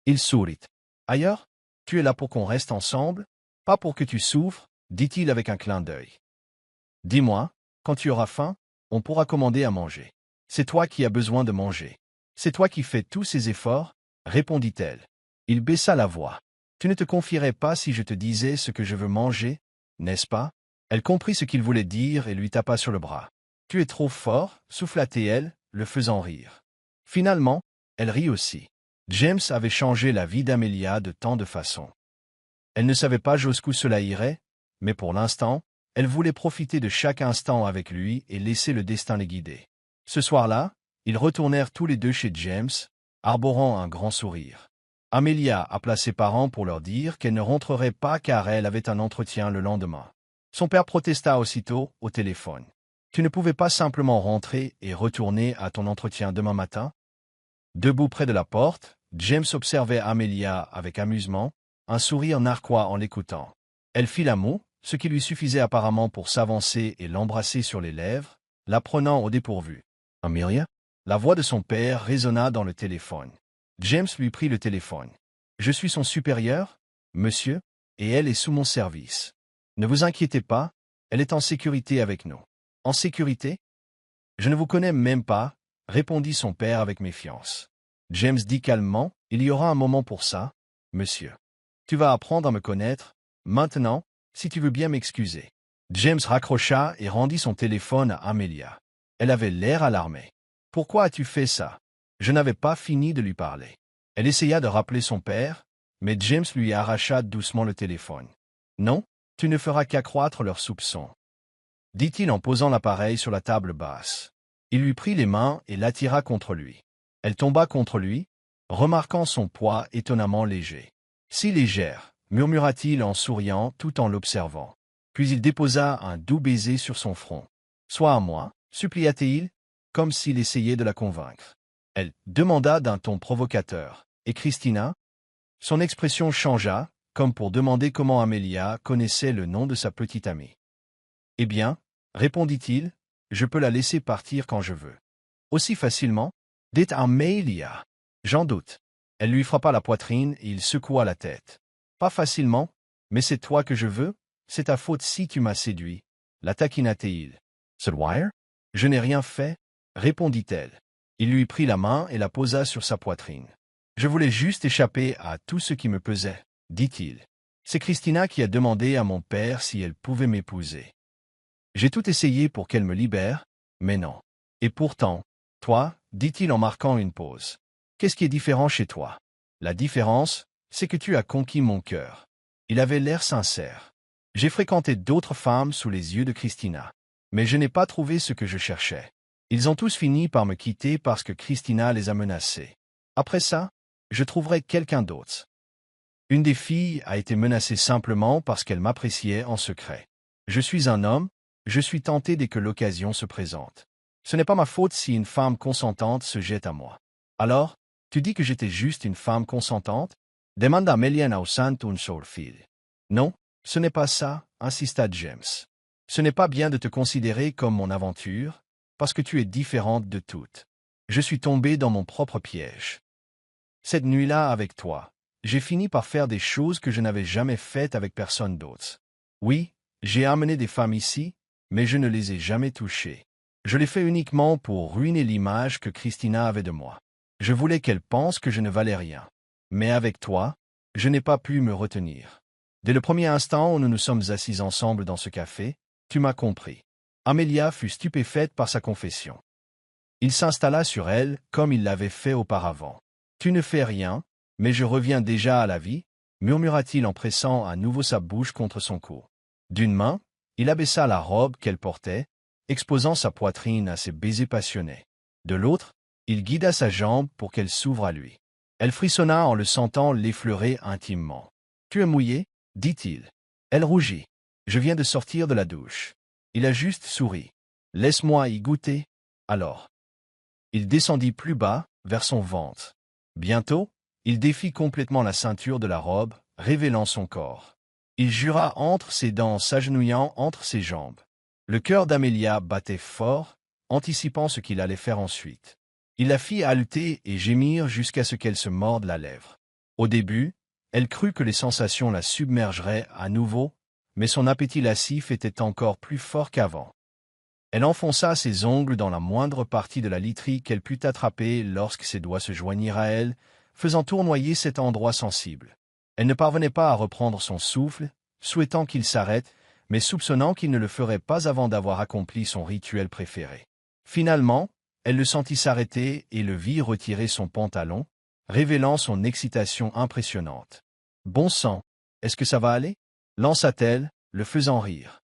Il sourit. « Ailleurs? Tu es là pour qu'on reste ensemble? Pas pour que tu souffres, » dit-il avec un clin d'œil. « Dis-moi, quand tu auras faim, on pourra commander à manger. C'est toi qui as besoin de manger. C'est toi qui fais tous ces efforts, » répondit-elle. Il baissa la voix. « Tu ne te confierais pas si je te disais ce que je veux manger, n'est-ce pas ?» Elle comprit ce qu'il voulait dire et lui tapa sur le bras. « Tu es trop fort, » souffla-t-elle, le faisant rire. Finalement, elle rit aussi. James avait changé la vie d'Amelia de tant de façons. Elle ne savait pas jusqu'où cela irait, mais pour l'instant, elle voulait profiter de chaque instant avec lui et laisser le destin les guider. Ce soir-là, ils retournèrent tous les deux chez James, arborant un grand sourire. Amelia appela ses parents pour leur dire qu'elle ne rentrerait pas car elle avait un entretien le lendemain. Son père protesta aussitôt au téléphone. « Tu ne pouvais pas simplement rentrer et retourner à ton entretien demain matin ?» Debout près de la porte, James observait Amelia avec amusement, un sourire narquois en l'écoutant. Elle fit la moue, ce qui lui suffisait apparemment pour s'avancer et l'embrasser sur les lèvres, la prenant au dépourvu. « Amelia ?» La voix de son père résonna dans le téléphone. James lui prit le téléphone. « Je suis son supérieur, monsieur, et elle est sous mon service. Ne vous inquiétez pas, elle est en sécurité avec nous. »« En sécurité? Je ne vous connais même pas, » répondit son père avec méfiance. James dit calmement, « Il y aura un moment pour ça, monsieur. Tu vas apprendre à me connaître, maintenant, si tu veux bien m'excuser. » James raccrocha et rendit son téléphone à Amelia. Elle avait l'air alarmée. « Pourquoi as-tu fait ça ?» Je n'avais pas fini de lui parler. Elle essaya de rappeler son père, mais James lui arracha doucement le téléphone. « Non, tu ne feras qu'accroître leurs soupçons, » dit-il en posant l'appareil sur la table basse. Il lui prit les mains et l'attira contre lui. Elle tomba contre lui, remarquant son poids étonnamment léger. « Si légère, » murmura-t-il en souriant tout en l'observant. Puis il déposa un doux baiser sur son front. « Sois à moi, » supplia-t-il, comme s'il essayait de la convaincre. Elle demanda d'un ton provocateur. « Et Christina ?» Son expression changea, comme pour demander comment Amelia connaissait le nom de sa petite amie. « Eh bien, » répondit-il, « je peux la laisser partir quand je veux. »« Aussi facilement ?» dit Amelia. « J'en doute. » Elle lui frappa la poitrine et il secoua la tête. « Pas facilement, mais c'est toi que je veux, c'est ta faute si tu m'as séduit. » La taquina-t-il. « Sudwire ?» Je n'ai rien fait, répondit-elle. Il lui prit la main et la posa sur sa poitrine. « Je voulais juste échapper à tout ce qui me pesait, » dit-il. « C'est Christina qui a demandé à mon père si elle pouvait m'épouser. J'ai tout essayé pour qu'elle me libère, mais non. Et pourtant, toi, dit-il en marquant une pause. Qu'est-ce qui est différent chez toi? La différence, c'est que tu as conquis mon cœur. Il avait l'air sincère. J'ai fréquenté d'autres femmes sous les yeux de Christina. Mais je n'ai pas trouvé ce que je cherchais. Ils ont tous fini par me quitter parce que Christina les a menacés. Après ça, je trouverai quelqu'un d'autre. Une des filles a été menacée simplement parce qu'elle m'appréciait en secret. Je suis un homme, je suis tenté dès que l'occasion se présente. Ce n'est pas ma faute si une femme consentante se jette à moi. Alors, tu dis que j'étais juste une femme consentante? Demanda Amelia nausant un sourcil. Non, ce n'est pas ça, insista James. Ce n'est pas bien de te considérer comme mon aventure, parce que tu es différente de toutes. Je suis tombé dans mon propre piège. Cette nuit-là avec toi, j'ai fini par faire des choses que je n'avais jamais faites avec personne d'autre. Oui, j'ai amené des femmes ici, mais je ne les ai jamais touchées. Je l'ai fait uniquement pour ruiner l'image que Christina avait de moi. Je voulais qu'elle pense que je ne valais rien. Mais avec toi, je n'ai pas pu me retenir. Dès le premier instant où nous nous sommes assis ensemble dans ce café, tu m'as compris. Amelia fut stupéfaite par sa confession. Il s'installa sur elle comme il l'avait fait auparavant. Tu ne fais rien, mais je reviens déjà à la vie, murmura-t-il en pressant à nouveau sa bouche contre son cou. D'une main, il abaissa la robe qu'elle portait, exposant sa poitrine à ses baisers passionnés. De l'autre, il guida sa jambe pour qu'elle s'ouvre à lui. Elle frissonna en le sentant l'effleurer intimement. « Tu es mouillé ?» dit-il. Elle rougit. « Je viens de sortir de la douche. » Il a juste souri. « Laisse-moi y goûter. » Alors. Il descendit plus bas, vers son ventre. Bientôt, il défit complètement la ceinture de la robe, révélant son corps. Il jura entre ses dents, s'agenouillant entre ses jambes. Le cœur d'Amelia battait fort, anticipant ce qu'il allait faire ensuite. Il la fit haleter et gémir jusqu'à ce qu'elle se morde la lèvre. Au début, elle crut que les sensations la submergeraient à nouveau, mais son appétit lascif était encore plus fort qu'avant. Elle enfonça ses ongles dans la moindre partie de la literie qu'elle put attraper lorsque ses doigts se joignirent à elle, faisant tournoyer cet endroit sensible. Elle ne parvenait pas à reprendre son souffle, souhaitant qu'il s'arrête, mais soupçonnant qu'il ne le ferait pas avant d'avoir accompli son rituel préféré. Finalement, elle le sentit s'arrêter et le vit retirer son pantalon, révélant son excitation impressionnante. « Bon sang, est-ce que ça va aller ?» lança-t-elle, le faisant rire.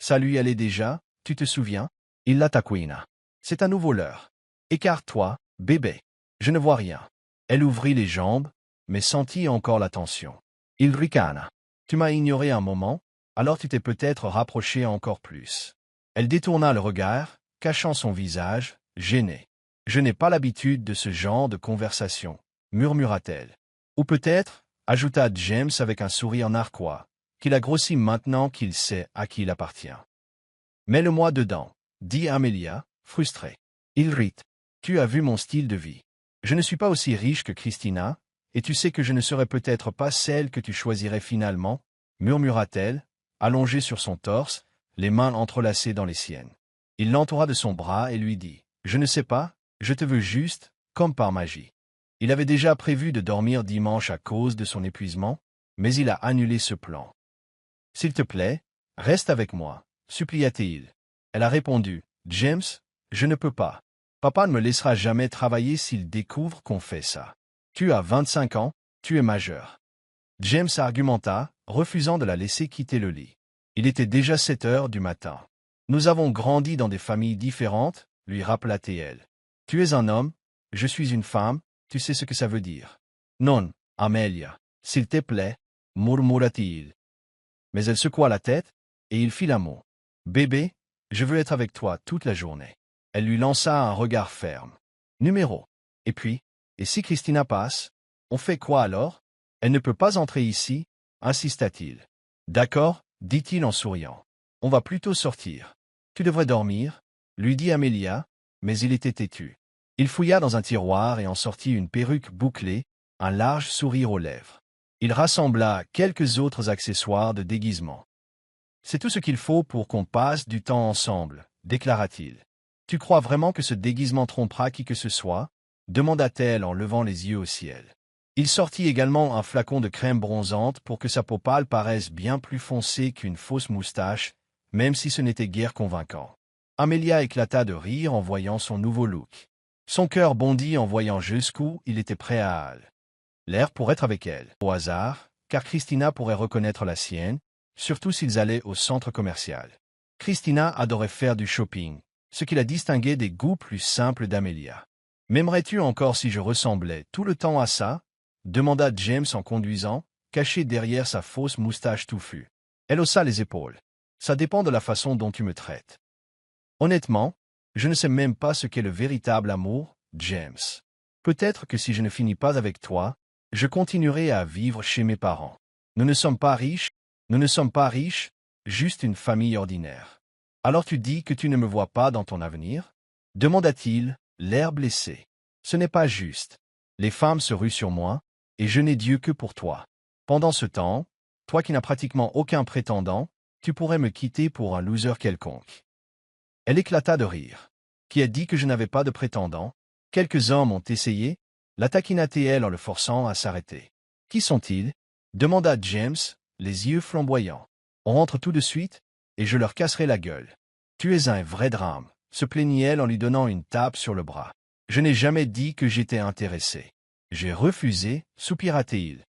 Ça lui allait déjà, tu te souviens? Il la taquina. C'est à nouveau l'heure. Écarte-toi, bébé. Je ne vois rien. Elle ouvrit les jambes, mais sentit encore la tension. Il ricana. Tu m'as ignoré un moment, alors tu t'es peut-être rapproché encore plus. Elle détourna le regard, cachant son visage, gêné. Je n'ai pas l'habitude de ce genre de conversation, murmura-t-elle. Ou peut-être, ajouta James avec un sourire narquois, qu'il a grossi maintenant qu'il sait à qui il appartient. Mets-le-moi dedans, dit Amelia, frustrée. Il rit. Tu as vu mon style de vie. Je ne suis pas aussi riche que Christina, et tu sais que je ne serai peut-être pas celle que tu choisirais finalement, murmura-t-elle, allongée sur son torse, les mains entrelacées dans les siennes. Il l'entoura de son bras et lui dit « Je ne sais pas, je te veux juste, comme par magie. » Il avait déjà prévu de dormir dimanche à cause de son épuisement, mais il a annulé ce plan. « S'il te plaît, reste avec moi, supplia-t-il. Elle a répondu « James, je ne peux pas. Papa ne me laissera jamais travailler s'il découvre qu'on fait ça. Tu as 25 ans, tu es majeur. » James argumenta, refusant de la laisser quitter le lit. Il était déjà 7 heures du matin. « Nous avons grandi dans des familles différentes, » lui rappela-t-elle. « Tu es un homme, je suis une femme, tu sais ce que ça veut dire. »« Non, Amelia, s'il te plaît, » murmura-t-il. Mais elle secoua la tête, et il fit la moue. « Bébé, je veux être avec toi toute la journée. » Elle lui lança un regard ferme. « Numéro. Et puis, et si Christina passe, on fait quoi alors? Elle ne peut pas entrer ici, » insista-t-il. « D'accord, » dit-il en souriant. « On va plutôt sortir. Tu devrais dormir, » lui dit Amelia, mais il était têtu. Il fouilla dans un tiroir et en sortit une perruque bouclée, un large sourire aux lèvres. Il rassembla quelques autres accessoires de déguisement. « C'est tout ce qu'il faut pour qu'on passe du temps ensemble, » déclara-t-il. « Tu crois vraiment que ce déguisement trompera qui que ce soit? » demanda-t-elle en levant les yeux au ciel. Il sortit également un flacon de crème bronzante pour que sa peau pâle paraisse bien plus foncée qu'une fausse moustache, même si ce n'était guère convaincant. Amelia éclata de rire en voyant son nouveau look. Son cœur bondit en voyant jusqu'où il était prêt à aller. L'air pour être avec elle, au hasard, car Christina pourrait reconnaître la sienne, surtout s'ils allaient au centre commercial. Christina adorait faire du shopping, ce qui la distinguait des goûts plus simples d'Amelia. « M'aimerais-tu encore si je ressemblais tout le temps à ça ?» demanda James en conduisant, caché derrière sa fausse moustache touffue. Elle haussa les épaules. « Ça dépend de la façon dont tu me traites. » Honnêtement, je ne sais même pas ce qu'est le véritable amour, James. Peut-être que si je ne finis pas avec toi, je continuerai à vivre chez mes parents. Nous ne sommes pas riches, juste une famille ordinaire. Alors tu dis que tu ne me vois pas dans ton avenir? Demanda-t-il, l'air blessé. Ce n'est pas juste. Les femmes se ruent sur moi, et je n'ai Dieu que pour toi. Pendant ce temps, toi qui n'as pratiquement aucun prétendant, tu pourrais me quitter pour un loser quelconque. Elle éclata de rire. Qui a dit que je n'avais pas de prétendant? Quelques hommes ont essayé, la taquina-t-elle en le forçant à s'arrêter. Qui sont-ils? Demanda James, les yeux flamboyants. On rentre tout de suite, et je leur casserai la gueule. Tu es un vrai drame, se plaignit-elle en lui donnant une tape sur le bras. Je n'ai jamais dit que j'étais intéressé. J'ai refusé, soupira-t-il.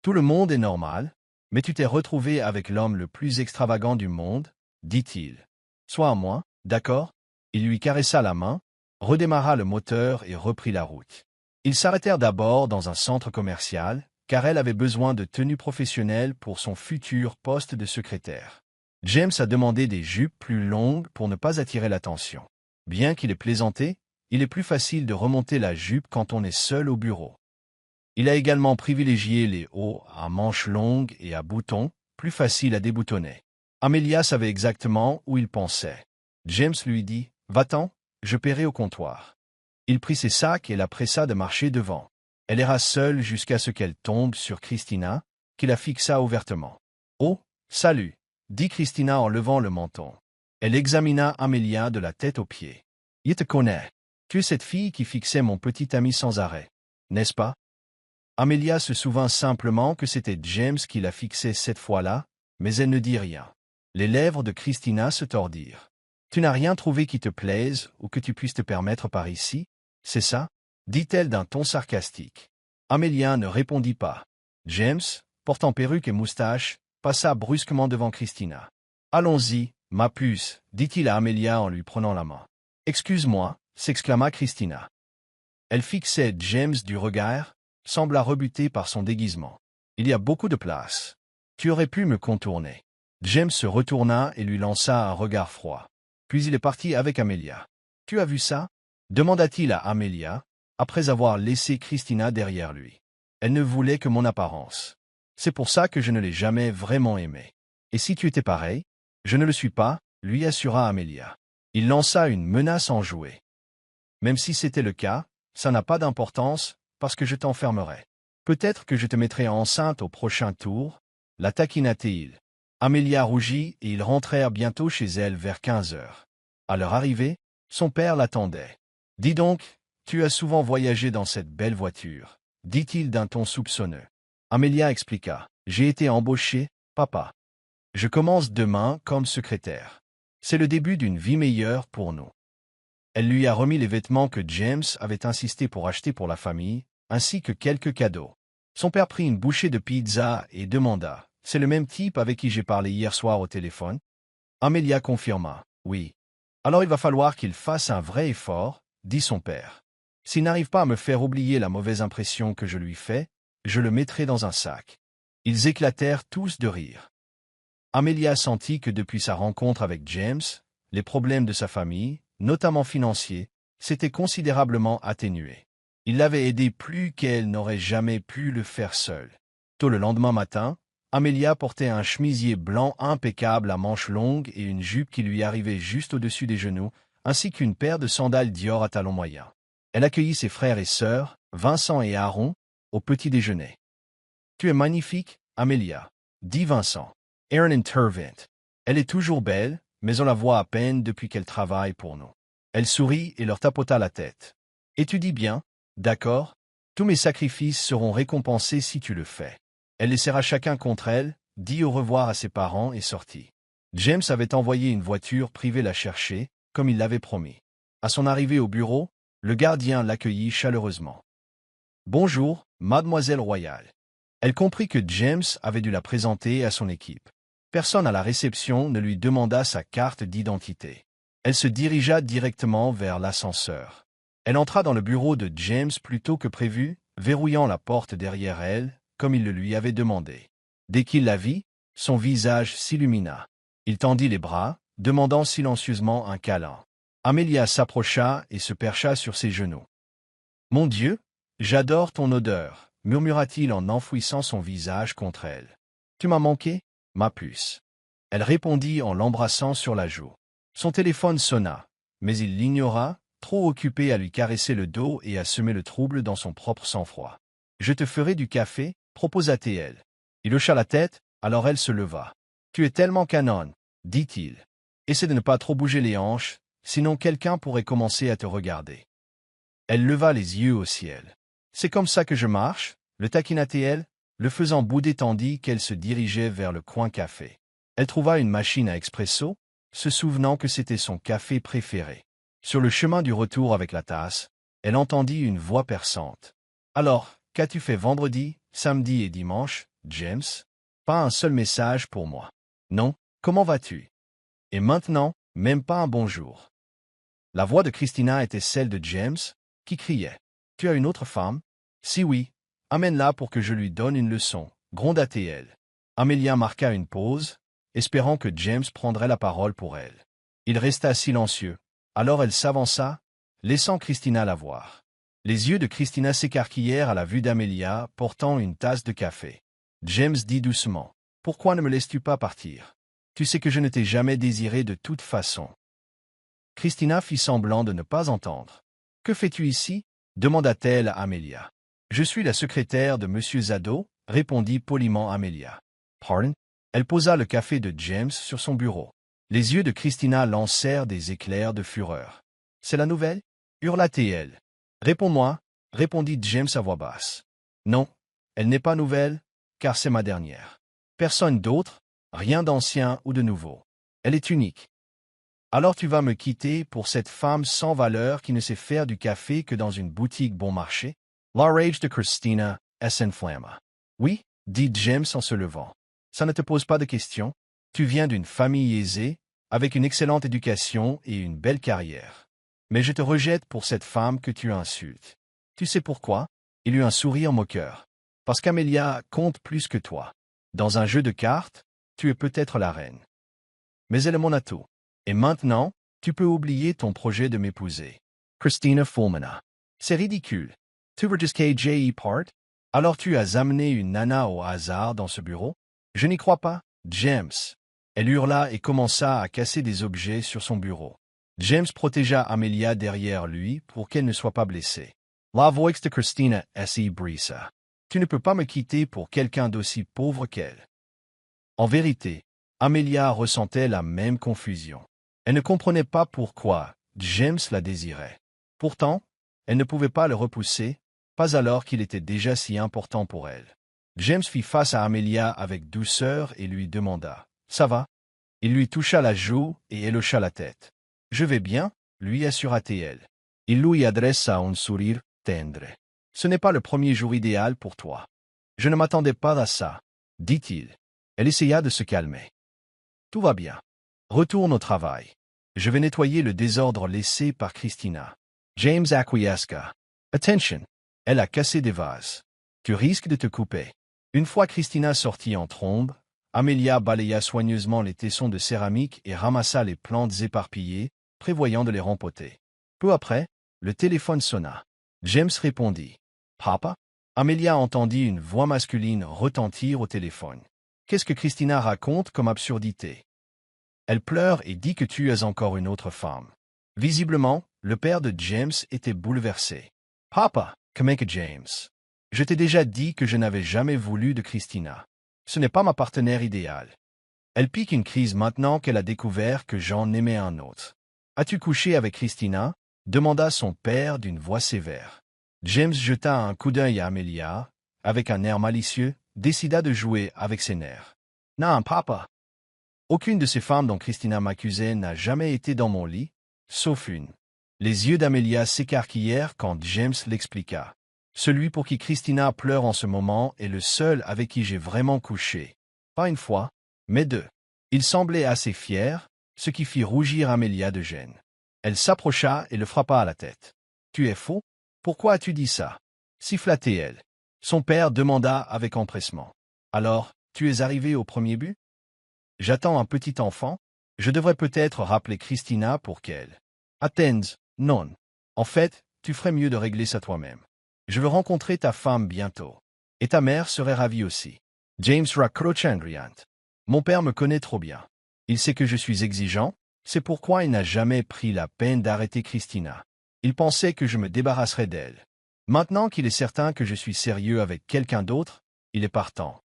Tout le monde est normal, mais tu t'es retrouvé avec l'homme le plus extravagant du monde, dit-il. Sois à moi, d'accord? Il lui caressa la main, redémarra le moteur et reprit la route. Ils s'arrêtèrent d'abord dans un centre commercial, car elle avait besoin de tenue professionnelle pour son futur poste de secrétaire. James a demandé des jupes plus longues pour ne pas attirer l'attention. Bien qu'il ait plaisanté, il est plus facile de remonter la jupe quand on est seul au bureau. Il a également privilégié les hauts à manches longues et à boutons, plus faciles à déboutonner. Amelia savait exactement où il pensait. James lui dit « Va-t'en, je paierai au comptoir. » Il prit ses sacs et la pressa de marcher devant. Elle erra seule jusqu'à ce qu'elle tombe sur Christina, qui la fixa ouvertement. « Oh, salut !» dit Christina en levant le menton. Elle examina Amelia de la tête aux pieds. « Je te connais. Tu es cette fille qui fixait mon petit ami sans arrêt, n'est-ce pas ?» Amelia se souvint simplement que c'était James qui la fixait cette fois-là, mais elle ne dit rien. Les lèvres de Christina se tordirent. « Tu n'as rien trouvé qui te plaise ou que tu puisses te permettre par ici, c'est ça ?» dit-elle d'un ton sarcastique. Amelia ne répondit pas. James, portant perruque et moustache, passa brusquement devant Christina. « Allons-y, ma puce, dit-il à Amelia en lui prenant la main. « Excuse-moi, s'exclama Christina. Elle fixait James du regard, sembla rebutée par son déguisement. « Il y a beaucoup de place. Tu aurais pu me contourner. » James se retourna et lui lança un regard froid. Puis il est parti avec Amelia. « Tu as vu ça ?» demanda-t-il à Amelia, après avoir laissé Christina derrière lui. Elle ne voulait que mon apparence. C'est pour ça que je ne l'ai jamais vraiment aimée. Et si tu étais pareil? Je ne le suis pas, lui assura Amelia. Il lança une menace enjouée. Même si c'était le cas, ça n'a pas d'importance, parce que je t'enfermerai. Peut-être que je te mettrai enceinte au prochain tour, la taquina-t-il. Amelia rougit et ils rentrèrent bientôt chez elle vers 15 heures. À leur arrivée, son père l'attendait. « Dis donc, tu as souvent voyagé dans cette belle voiture, » dit-il d'un ton soupçonneux. Amelia expliqua. « J'ai été embauchée, papa. Je commence demain comme secrétaire. C'est le début d'une vie meilleure pour nous. » Elle lui a remis les vêtements que James avait insisté pour acheter pour la famille, ainsi que quelques cadeaux. Son père prit une bouchée de pizza et demanda « C'est le même type avec qui j'ai parlé hier soir au téléphone ?» Amelia confirma « Oui. »« Alors il va falloir qu'il fasse un vrai effort, » dit son père. « S'il n'arrive pas à me faire oublier la mauvaise impression que je lui fais, je le mettrai dans un sac. » Ils éclatèrent tous de rire. Amelia sentit que depuis sa rencontre avec James, les problèmes de sa famille, notamment financiers, s'étaient considérablement atténués. Il l'avait aidée plus qu'elle n'aurait jamais pu le faire seule. Tôt le lendemain matin, Amelia portait un chemisier blanc impeccable à manches longues et une jupe qui lui arrivait juste au-dessus des genoux, ainsi qu'une paire de sandales Dior à talons moyens. Elle accueillit ses frères et sœurs, Vincent et Aaron, au petit déjeuner. « Tu es magnifique, Amelia, » dit Vincent. Aaron intervint. « Elle est toujours belle, mais on la voit à peine depuis qu'elle travaille pour nous. » Elle sourit et leur tapota la tête. « Étudie bien, d'accord? Tous mes sacrifices seront récompensés si tu le fais. » Elle les serra chacun contre elle, dit au revoir à ses parents et sortit. James avait envoyé une voiture privée la chercher, comme il l'avait promis. À son arrivée au bureau, Le gardien l'accueillit chaleureusement. Bonjour, mademoiselle Royale. Elle comprit que James avait dû la présenter à son équipe. Personne à la réception ne lui demanda sa carte d'identité. Elle se dirigea directement vers l'ascenseur. Elle entra dans le bureau de James plus tôt que prévu, verrouillant la porte derrière elle, comme il le lui avait demandé. Dès qu'il la vit, son visage s'illumina. Il tendit les bras, demandant silencieusement un câlin. Amelia s'approcha et se percha sur ses genoux. « Mon Dieu, j'adore ton odeur », murmura-t-il en enfouissant son visage contre elle. « Tu m'as manqué, ma puce. » Elle répondit en l'embrassant sur la joue. Son téléphone sonna, mais il l'ignora, trop occupé à lui caresser le dos et à semer le trouble dans son propre sang-froid. « Je te ferai du café », proposa-t-elle. Il hocha la tête, alors elle se leva. « Tu es tellement canonne, » dit-il. « Essaie de ne pas trop bouger les hanches, sinon quelqu'un pourrait commencer à te regarder. » Elle leva les yeux au ciel. « C'est comme ça que je marche ?» le taquina-t-elle, le faisant bouder tandis qu'elle se dirigeait vers le coin café. Elle trouva une machine à expresso, se souvenant que c'était son café préféré. Sur le chemin du retour avec la tasse, elle entendit une voix perçante. « Alors, qu'as-tu fait vendredi, samedi et dimanche, James ? Pas un seul message pour moi. Non, comment vas-tu ? Et maintenant, même pas un bonjour. » La voix de Christina était celle de James, qui criait. « Tu as une autre femme ? Si oui, amène-la pour que je lui donne une leçon, » gronda-t-elle. Amelia marqua une pause, espérant que James prendrait la parole pour elle. Il resta silencieux. Alors elle s'avança, laissant Christina la voir. Les yeux de Christina s'écarquillèrent à la vue d'Amelia portant une tasse de café. James dit doucement. « Pourquoi ne me laisses-tu pas partir ? Tu sais que je ne t'ai jamais désiré de toute façon. » Christina fit semblant de ne pas entendre. « Que fais-tu ici ?» demanda-t-elle à Amelia. « Je suis la secrétaire de Monsieur Zado » répondit poliment Amelia. « Pardon ?» Elle posa le café de James sur son bureau. Les yeux de Christina lancèrent des éclairs de fureur. « C'est la nouvelle ?» hurla-t-elle. « Réponds-moi » répondit James à voix basse. « Non, elle n'est pas nouvelle, car c'est ma dernière. Personne d'autre, rien d'ancien ou de nouveau. Elle est unique. Alors tu vas me quitter pour cette femme sans valeur qui ne sait faire du café que dans une boutique bon marché ?» La rage de Christina s'enflamma. « Oui, » dit James en se levant. « Ça ne te pose pas de questions. Tu viens d'une famille aisée, avec une excellente éducation et une belle carrière. Mais je te rejette pour cette femme que tu insultes. Tu sais pourquoi ?» Il eut un sourire moqueur. « Parce qu'Amelia compte plus que toi. Dans un jeu de cartes, tu es peut-être la reine. Mais elle est mon atout. Et maintenant, tu peux oublier ton projet de m'épouser. » Christina fulmina. « C'est ridicule. Tu veux juste que j'y parte? Alors tu as amené une nana au hasard dans ce bureau? Je n'y crois pas, James. » Elle hurla et commença à casser des objets sur son bureau. James protégea Amelia derrière lui pour qu'elle ne soit pas blessée. La voix de Christina s'y brisa. « Tu ne peux pas me quitter pour quelqu'un d'aussi pauvre qu'elle. » En vérité, Amelia ressentait la même confusion. Elle ne comprenait pas pourquoi James la désirait. Pourtant, elle ne pouvait pas le repousser, pas alors qu'il était déjà si important pour elle. James fit face à Amelia avec douceur et lui demanda « Ça va ?» Il lui toucha la joue et elle hocha la tête. « Je vais bien » lui assura-t-elle. Il lui adressa un sourire tendre. « Ce n'est pas le premier jour idéal pour toi. »« Je ne m'attendais pas à ça, » dit-il. Elle essaya de se calmer. « Tout va bien. Retourne au travail. Je vais nettoyer le désordre laissé par Christina. » James acquiesça. « Attention. » Elle a cassé des vases. « Tu risques de te couper. » Une fois Christina sortie en trombe, Amelia balaya soigneusement les tessons de céramique et ramassa les plantes éparpillées, prévoyant de les rempoter. Peu après, le téléphone sonna. James répondit. « Papa ?» Amelia entendit une voix masculine retentir au téléphone. « Qu'est-ce que Christina raconte comme absurdité ? Elle pleure et dit que tu es encore une autre femme. » Visiblement, le père de James était bouleversé. « Papa, comment que James ? Je t'ai déjà dit que je n'avais jamais voulu de Christina. Ce n'est pas ma partenaire idéale. Elle pique une crise maintenant qu'elle a découvert que j'en aimais un autre. As-tu couché avec Christina ? Demanda son père d'une voix sévère. James jeta un coup d'œil à Amelia, avec un air malicieux, décida de jouer avec ses nerfs. Non, papa. Aucune de ces femmes dont Christina m'accusait n'a jamais été dans mon lit, sauf une. Les yeux d'Amelia s'écarquillèrent quand James l'expliqua. Celui pour qui Christina pleure en ce moment est le seul avec qui j'ai vraiment couché. Pas une fois, mais deux. Il semblait assez fier, ce qui fit rougir Amelia de gêne. Elle s'approcha et le frappa à la tête. « Tu es faux? Pourquoi as-tu dit ça ?» siffla-t-elle. Son père demanda avec empressement. « Alors, tu es arrivé au premier but? J'attends un petit enfant. Je devrais peut-être rappeler Christina pour qu'elle... » « Attends, non. En fait, tu ferais mieux de régler ça toi-même. Je veux rencontrer ta femme bientôt. Et ta mère serait ravie aussi. » James raccrocha en riant. « Mon père me connaît trop bien. Il sait que je suis exigeant, c'est pourquoi il n'a jamais pris la peine d'arrêter Christina. Il pensait que je me débarrasserais d'elle. Maintenant qu'il est certain que je suis sérieux avec quelqu'un d'autre, il est partant. »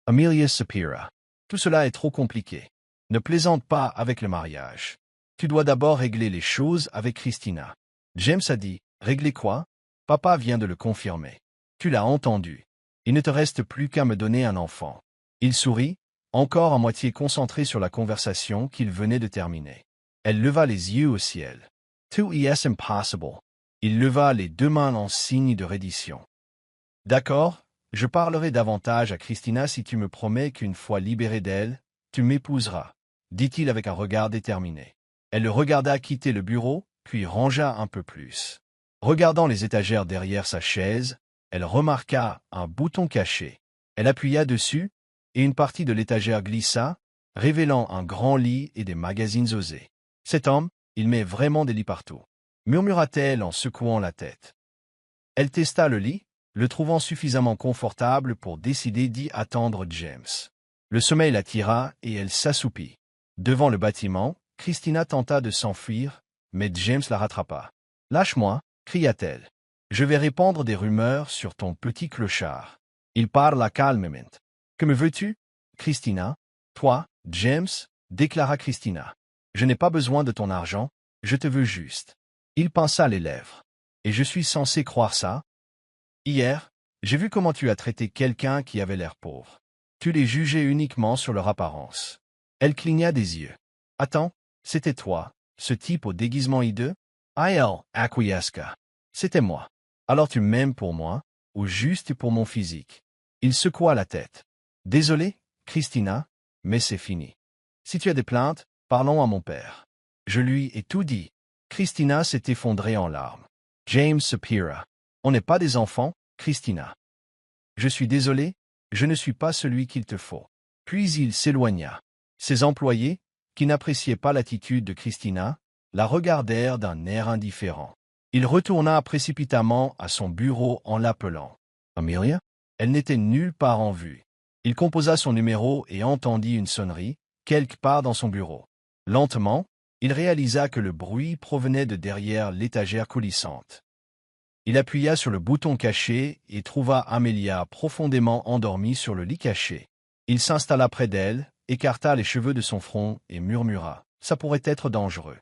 Amelia soupira. « Tout cela est trop compliqué. Ne plaisante pas avec le mariage. Tu dois d'abord régler les choses avec Christina. » James a dit, « Régler quoi? Papa vient de le confirmer. Tu l'as entendu. Il ne te reste plus qu'à me donner un enfant. » Il sourit, encore à moitié concentré sur la conversation qu'il venait de terminer. Elle leva les yeux au ciel. « Tout y est impossible. » Il leva les deux mains en signe de reddition. « D'accord, je parlerai davantage à Christina si tu me promets qu'une fois libéré d'elle, tu m'épouseras, » dit-il avec un regard déterminé. Elle le regarda quitter le bureau, puis rangea un peu plus. Regardant les étagères derrière sa chaise, elle remarqua un bouton caché. Elle appuya dessus, et une partie de l'étagère glissa, révélant un grand lit et des magazines osés. « Cet homme, il met vraiment des lits partout, » murmura-t-elle en secouant la tête. Elle testa le lit, le trouvant suffisamment confortable pour décider d'y attendre James. Le sommeil l'attira et elle s'assoupit. Devant le bâtiment, Christina tenta de s'enfuir, mais James la rattrapa. « Lâche-moi » cria-t-elle. « Je vais répandre des rumeurs sur ton petit clochard. » Il parla calmement. « Que me veux-tu, Christina? »« Toi, James, » déclara Christina. « Je n'ai pas besoin de ton argent, je te veux juste. » Il pinça les lèvres. « Et je suis censé croire ça? Hier, j'ai vu comment tu as traité quelqu'un qui avait l'air pauvre. Tu les jugeais uniquement sur leur apparence. » Elle cligna des yeux. « Attends, c'était toi, ce type au déguisement hideux? » Elle acquiesça. « C'était moi. Alors tu m'aimes pour moi, ou juste pour mon physique? » Il secoua la tête. « Désolé, Christina, mais c'est fini. Si tu as des plaintes, parlons à mon père. » Je lui ai tout dit. Christina s'est effondrée en larmes. James soupira. « On n'est pas des enfants, Christina. »« Je suis désolé, je ne suis pas celui qu'il te faut. » Puis il s'éloigna. Ses employés, qui n'appréciaient pas l'attitude de Christina, la regardèrent d'un air indifférent. Il retourna précipitamment à son bureau en l'appelant. « Amelia ?» Elle n'était nulle part en vue. Il composa son numéro et entendit une sonnerie, quelque part dans son bureau. Lentement, il réalisa que le bruit provenait de derrière l'étagère coulissante. Il appuya sur le bouton caché et trouva Amelia profondément endormie sur le lit caché. Il s'installa près d'elle, écarta les cheveux de son front et murmura « Ça pourrait être dangereux.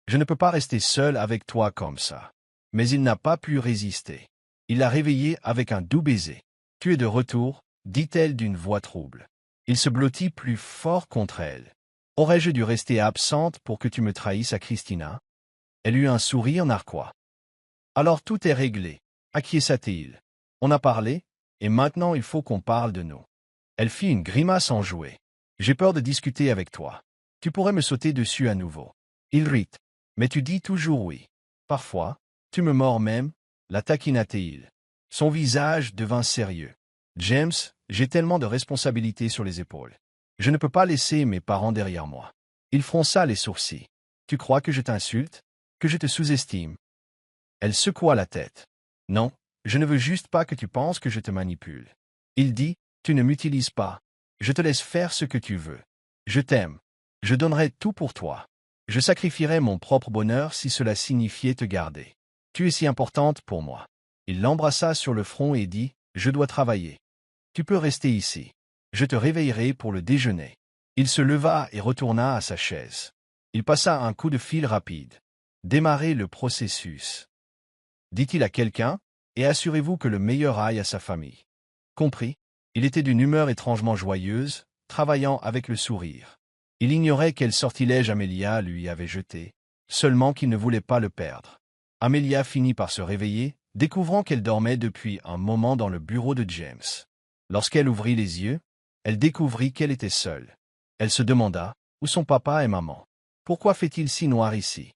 Je ne peux pas rester seul avec toi comme ça. » Mais il n'a pas pu résister. Il l'a réveillée avec un doux baiser. « Tu es de retour » dit-elle d'une voix trouble. Il se blottit plus fort contre elle. « Aurais-je dû rester absente pour que tu me trahisses à Christina ?» Elle eut un sourire narquois. « Alors tout est réglé, acquiesça-t-il. On a parlé, et maintenant il faut qu'on parle de nous. » Elle fit une grimace enjouée. « J'ai peur de discuter avec toi. Tu pourrais me sauter dessus à nouveau. » Il rit. « Mais tu dis toujours oui. Parfois, tu me mords même, » la taquina-t-il. Son visage devint sérieux. « James, j'ai tellement de responsabilités sur les épaules. Je ne peux pas laisser mes parents derrière moi. » Il fronça les sourcils. « Tu crois que je t'insulte? Que je te sous-estime? » Elle secoua la tête. « Non, je ne veux juste pas que tu penses que je te manipule. » Il dit, « Tu ne m'utilises pas. Je te laisse faire ce que tu veux. Je t'aime. Je donnerai tout pour toi. Je sacrifierai mon propre bonheur si cela signifiait te garder. Tu es si importante pour moi. » Il l'embrassa sur le front et dit, « Je dois travailler. Tu peux rester ici. Je te réveillerai pour le déjeuner. » Il se leva et retourna à sa chaise. Il passa un coup de fil rapide. « Démarrez le processus. » dit-il à quelqu'un, et assurez-vous que le meilleur aille à sa famille. Compris? Il était d'une humeur étrangement joyeuse, travaillant avec le sourire. Il ignorait quel sortilège Amelia lui avait jeté, seulement qu'il ne voulait pas le perdre. Amelia finit par se réveiller, découvrant qu'elle dormait depuis un moment dans le bureau de James. Lorsqu'elle ouvrit les yeux, elle découvrit qu'elle était seule. Elle se demanda où sont papa et maman. Pourquoi fait-il si noir ici?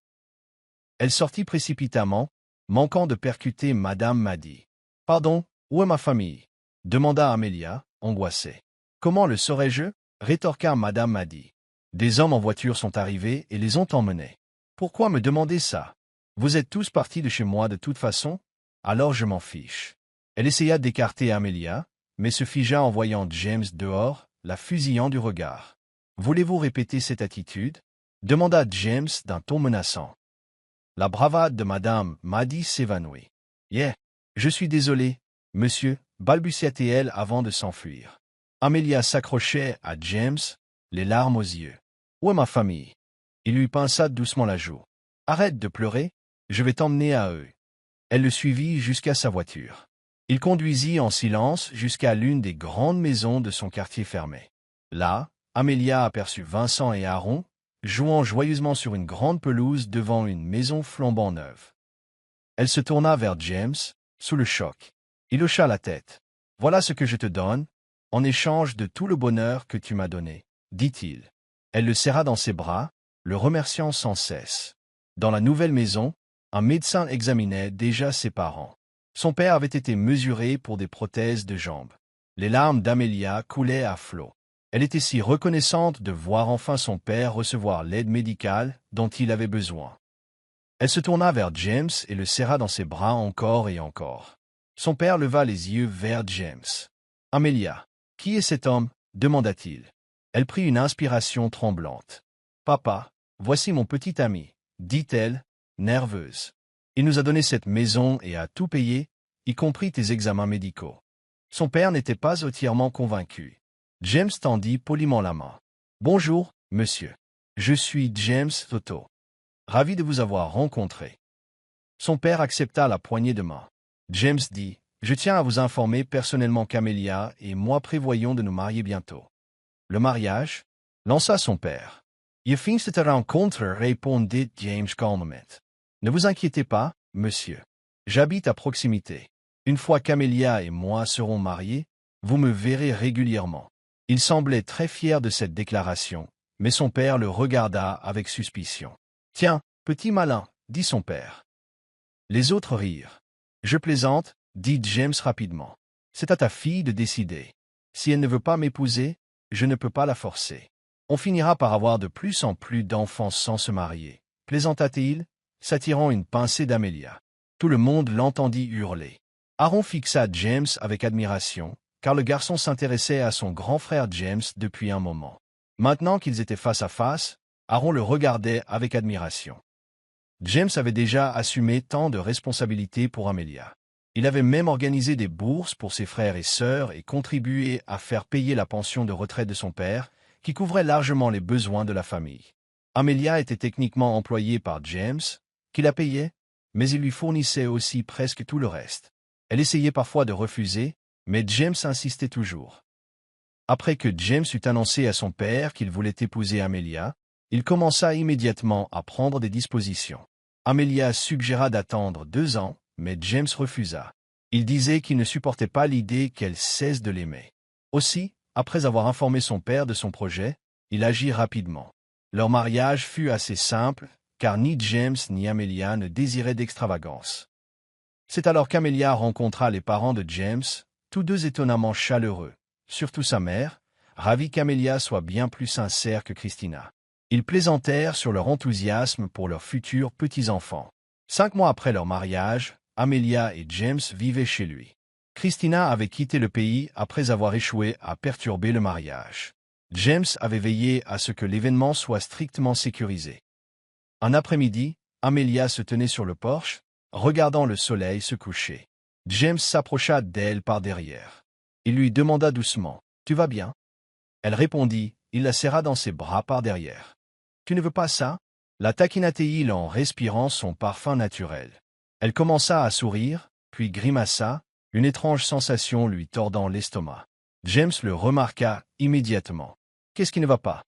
Elle sortit précipitamment, manquant de percuter Madame Maddy. « Pardon, où est ma famille ?» demanda Amelia, angoissée. « Comment le saurais-je ?» rétorqua Madame Maddy. « Des hommes en voiture sont arrivés et les ont emmenés. Pourquoi me demander ça? Vous êtes tous partis de chez moi de toute façon, alors je m'en fiche. » Elle essaya d'écarter Amelia, mais se figea en voyant James dehors, la fusillant du regard. « Voulez-vous répéter cette attitude ?» demanda James d'un ton menaçant. La bravade de Madame Maddy s'évanouit. « Yeah, je suis désolé, monsieur, » balbutia-t-elle avant de s'enfuir. Amelia s'accrochait à James, les larmes aux yeux. « Où est ma famille ?» Il lui pinça doucement la joue. « Arrête de pleurer, je vais t'emmener à eux. » Elle le suivit jusqu'à sa voiture. Il conduisit en silence jusqu'à l'une des grandes maisons de son quartier fermé. Là, Amelia aperçut Vincent et Aaron, jouant joyeusement sur une grande pelouse devant une maison flambant neuve. Elle se tourna vers James, sous le choc. Il hocha la tête. « Voilà ce que je te donne, en échange de tout le bonheur que tu m'as donné, » dit-il. Elle le serra dans ses bras, le remerciant sans cesse. Dans la nouvelle maison, un médecin examinait déjà ses parents. Son père avait été mesuré pour des prothèses de jambes. Les larmes d'Amelia coulaient à flots. Elle était si reconnaissante de voir enfin son père recevoir l'aide médicale dont il avait besoin. Elle se tourna vers James et le serra dans ses bras encore et encore. Son père leva les yeux vers James. « Amelia, qui est cet homme ?» demanda-t-il. Elle prit une inspiration tremblante. « Papa, voici mon petit ami, » dit-elle, nerveuse. « Il nous a donné cette maison et a tout payé, y compris tes examens médicaux. » Son père n'était pas entièrement convaincu. James tendit poliment la main. « Bonjour, monsieur. Je suis James Toto. Ravi de vous avoir rencontré. » Son père accepta la poignée de main. James dit, « Je tiens à vous informer personnellement qu'Amelia et moi prévoyons de nous marier bientôt. » « Le mariage ?» lança son père. « Je finis cette rencontre, répondit James calmement. « Ne vous inquiétez pas, monsieur. J'habite à proximité. Une fois qu'Amelia et moi serons mariés, vous me verrez régulièrement. » Il semblait très fier de cette déclaration, mais son père le regarda avec suspicion. « Tiens, petit malin, » dit son père. Les autres rirent. « Je plaisante, » dit James rapidement. « C'est à ta fille de décider. Si elle ne veut pas m'épouser, je ne peux pas la forcer. On finira par avoir de plus en plus d'enfants sans se marier. » Plaisanta-t-il, s'attirant une pincée d'Amelia. Tout le monde l'entendit hurler. Aaron fixa James avec admiration, car le garçon s'intéressait à son grand frère James depuis un moment. Maintenant qu'ils étaient face à face, Aaron le regardait avec admiration. James avait déjà assumé tant de responsabilités pour Amelia. Il avait même organisé des bourses pour ses frères et sœurs et contribué à faire payer la pension de retraite de son père, qui couvrait largement les besoins de la famille. Amelia était techniquement employée par James, qui la payait, mais il lui fournissait aussi presque tout le reste. Elle essayait parfois de refuser, mais James insistait toujours. Après que James eut annoncé à son père qu'il voulait épouser Amelia, il commença immédiatement à prendre des dispositions. Amelia suggéra d'attendre 2 ans, mais James refusa. Il disait qu'il ne supportait pas l'idée qu'elle cesse de l'aimer. Aussi, après avoir informé son père de son projet, il agit rapidement. Leur mariage fut assez simple, car ni James ni Amelia ne désiraient d'extravagance. C'est alors qu'Amelia rencontra les parents de James, tous deux étonnamment chaleureux, surtout sa mère, ravie qu'Amelia soit bien plus sincère que Christina. Ils plaisantèrent sur leur enthousiasme pour leurs futurs petits-enfants. 5 mois après leur mariage, Amelia et James vivaient chez lui. Christina avait quitté le pays après avoir échoué à perturber le mariage. James avait veillé à ce que l'événement soit strictement sécurisé. Un après-midi, Amelia se tenait sur le porche, regardant le soleil se coucher. James s'approcha d'elle par derrière. Il lui demanda doucement, « Tu vas bien ?» Elle répondit, il la serra dans ses bras par derrière. « Tu ne veux pas ça ?» La taquina-t-il en respirant son parfum naturel. Elle commença à sourire, puis grimaça, une étrange sensation lui tordant l'estomac. James le remarqua immédiatement. « Qu'est-ce qui ne va pas ?»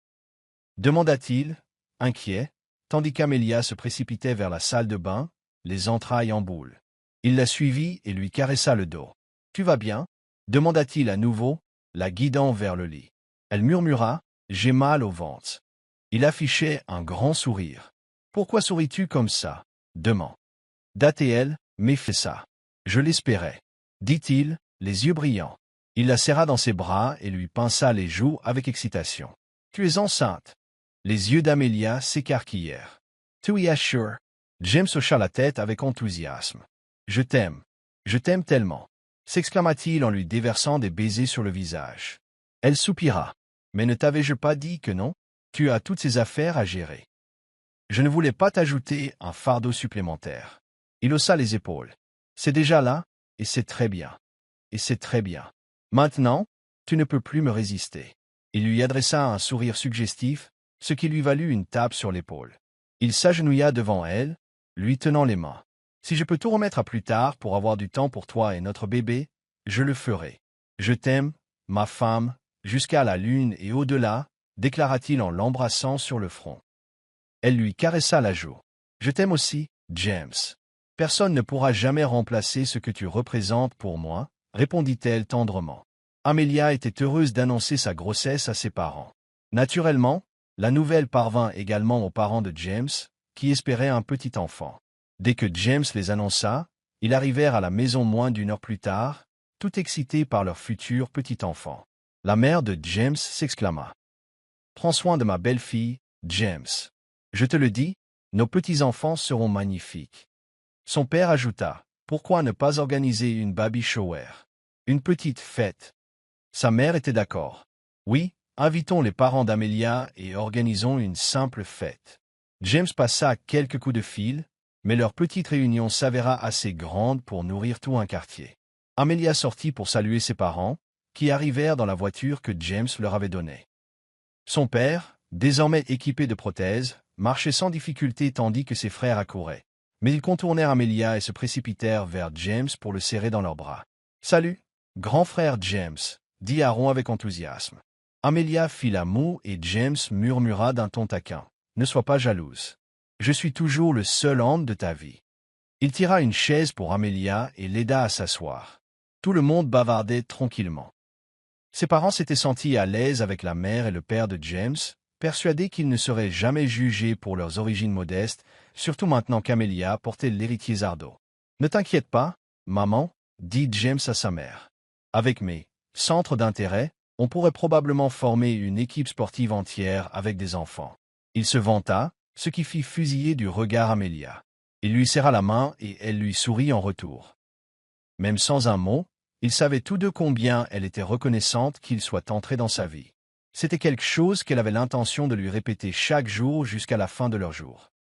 demanda-t-il, inquiet. tandis qu'Amelia se précipitait vers la salle de bain, les entrailles en boule. Il la suivit et lui caressa le dos. « Tu vas bien ?» demanda-t-il à nouveau, la guidant vers le lit. Elle murmura « J'ai mal au ventre. » Il affichait un grand sourire. « Pourquoi souris-tu comme ça ?» demanda-t-elle, mais fais ça. Je l'espérais, dit-il, les yeux brillants. Il la serra dans ses bras et lui pinça les joues avec excitation. « Tu es enceinte ?» Les yeux d'Amelia s'écarquillèrent. « Tu y assures ?» James hocha la tête avec enthousiasme. « Je t'aime tellement !» s'exclama-t-il en lui déversant des baisers sur le visage. Elle soupira. « Mais ne t'avais-je pas dit que non? Tu as toutes ces affaires à gérer. » Je ne voulais pas t'ajouter un fardeau supplémentaire. Il haussa les épaules. « C'est déjà là, et c'est très bien. Et c'est très bien. Maintenant, tu ne peux plus me résister. » Il lui adressa un sourire suggestif, ce qui lui valut une tape sur l'épaule. Il s'agenouilla devant elle, lui tenant les mains. « Si je peux tout remettre à plus tard pour avoir du temps pour toi et notre bébé, je le ferai. Je t'aime, ma femme, jusqu'à la lune et au-delà, déclara-t-il en l'embrassant sur le front. Elle lui caressa la joue. « Je t'aime aussi, James. Personne ne pourra jamais remplacer ce que tu représentes pour moi, » répondit-elle tendrement. Amelia était heureuse d'annoncer sa grossesse à ses parents. Naturellement, la nouvelle parvint également aux parents de James, qui espéraient un petit enfant. Dès que James les annonça, ils arrivèrent à la maison moins d'une heure plus tard, tout excités par leur futur petit enfant. La mère de James s'exclama. « Prends soin de ma belle-fille, James. Je te le dis, nos petits-enfants seront magnifiques. » Son père ajouta, « Pourquoi ne pas organiser une baby shower? Une petite fête. » Sa mère était d'accord. « Oui, invitons les parents d'Amelia et organisons une simple fête. » James passa quelques coups de fil, mais leur petite réunion s'avéra assez grande pour nourrir tout un quartier. Amelia sortit pour saluer ses parents, qui arrivèrent dans la voiture que James leur avait donnée. Son père, désormais équipé de prothèses, marchait sans difficulté tandis que ses frères accouraient. Mais ils contournèrent Amelia et se précipitèrent vers James pour le serrer dans leurs bras. « Salut, grand frère James !» dit Aaron avec enthousiasme. Amelia fit la moue et James murmura d'un ton taquin. « Ne sois pas jalouse. Je suis toujours le seul homme de ta vie. » Il tira une chaise pour Amelia et l'aida à s'asseoir. Tout le monde bavardait tranquillement. Ses parents s'étaient sentis à l'aise avec la mère et le père de James, persuadés qu'ils ne seraient jamais jugés pour leurs origines modestes, surtout maintenant qu'Amelia portait l'héritier Zardo. « Ne t'inquiète pas, maman, » dit James à sa mère. « Avec mes centres d'intérêt, on pourrait probablement former une équipe sportive entière avec des enfants. » Il se vanta, ce qui fit fusiller du regard Amelia. Il lui serra la main et elle lui sourit en retour. Même sans un mot, ils savaient tous deux combien elle était reconnaissante qu'il soit entré dans sa vie. C'était quelque chose qu'elle avait l'intention de lui répéter chaque jour jusqu'à la fin de leur jour.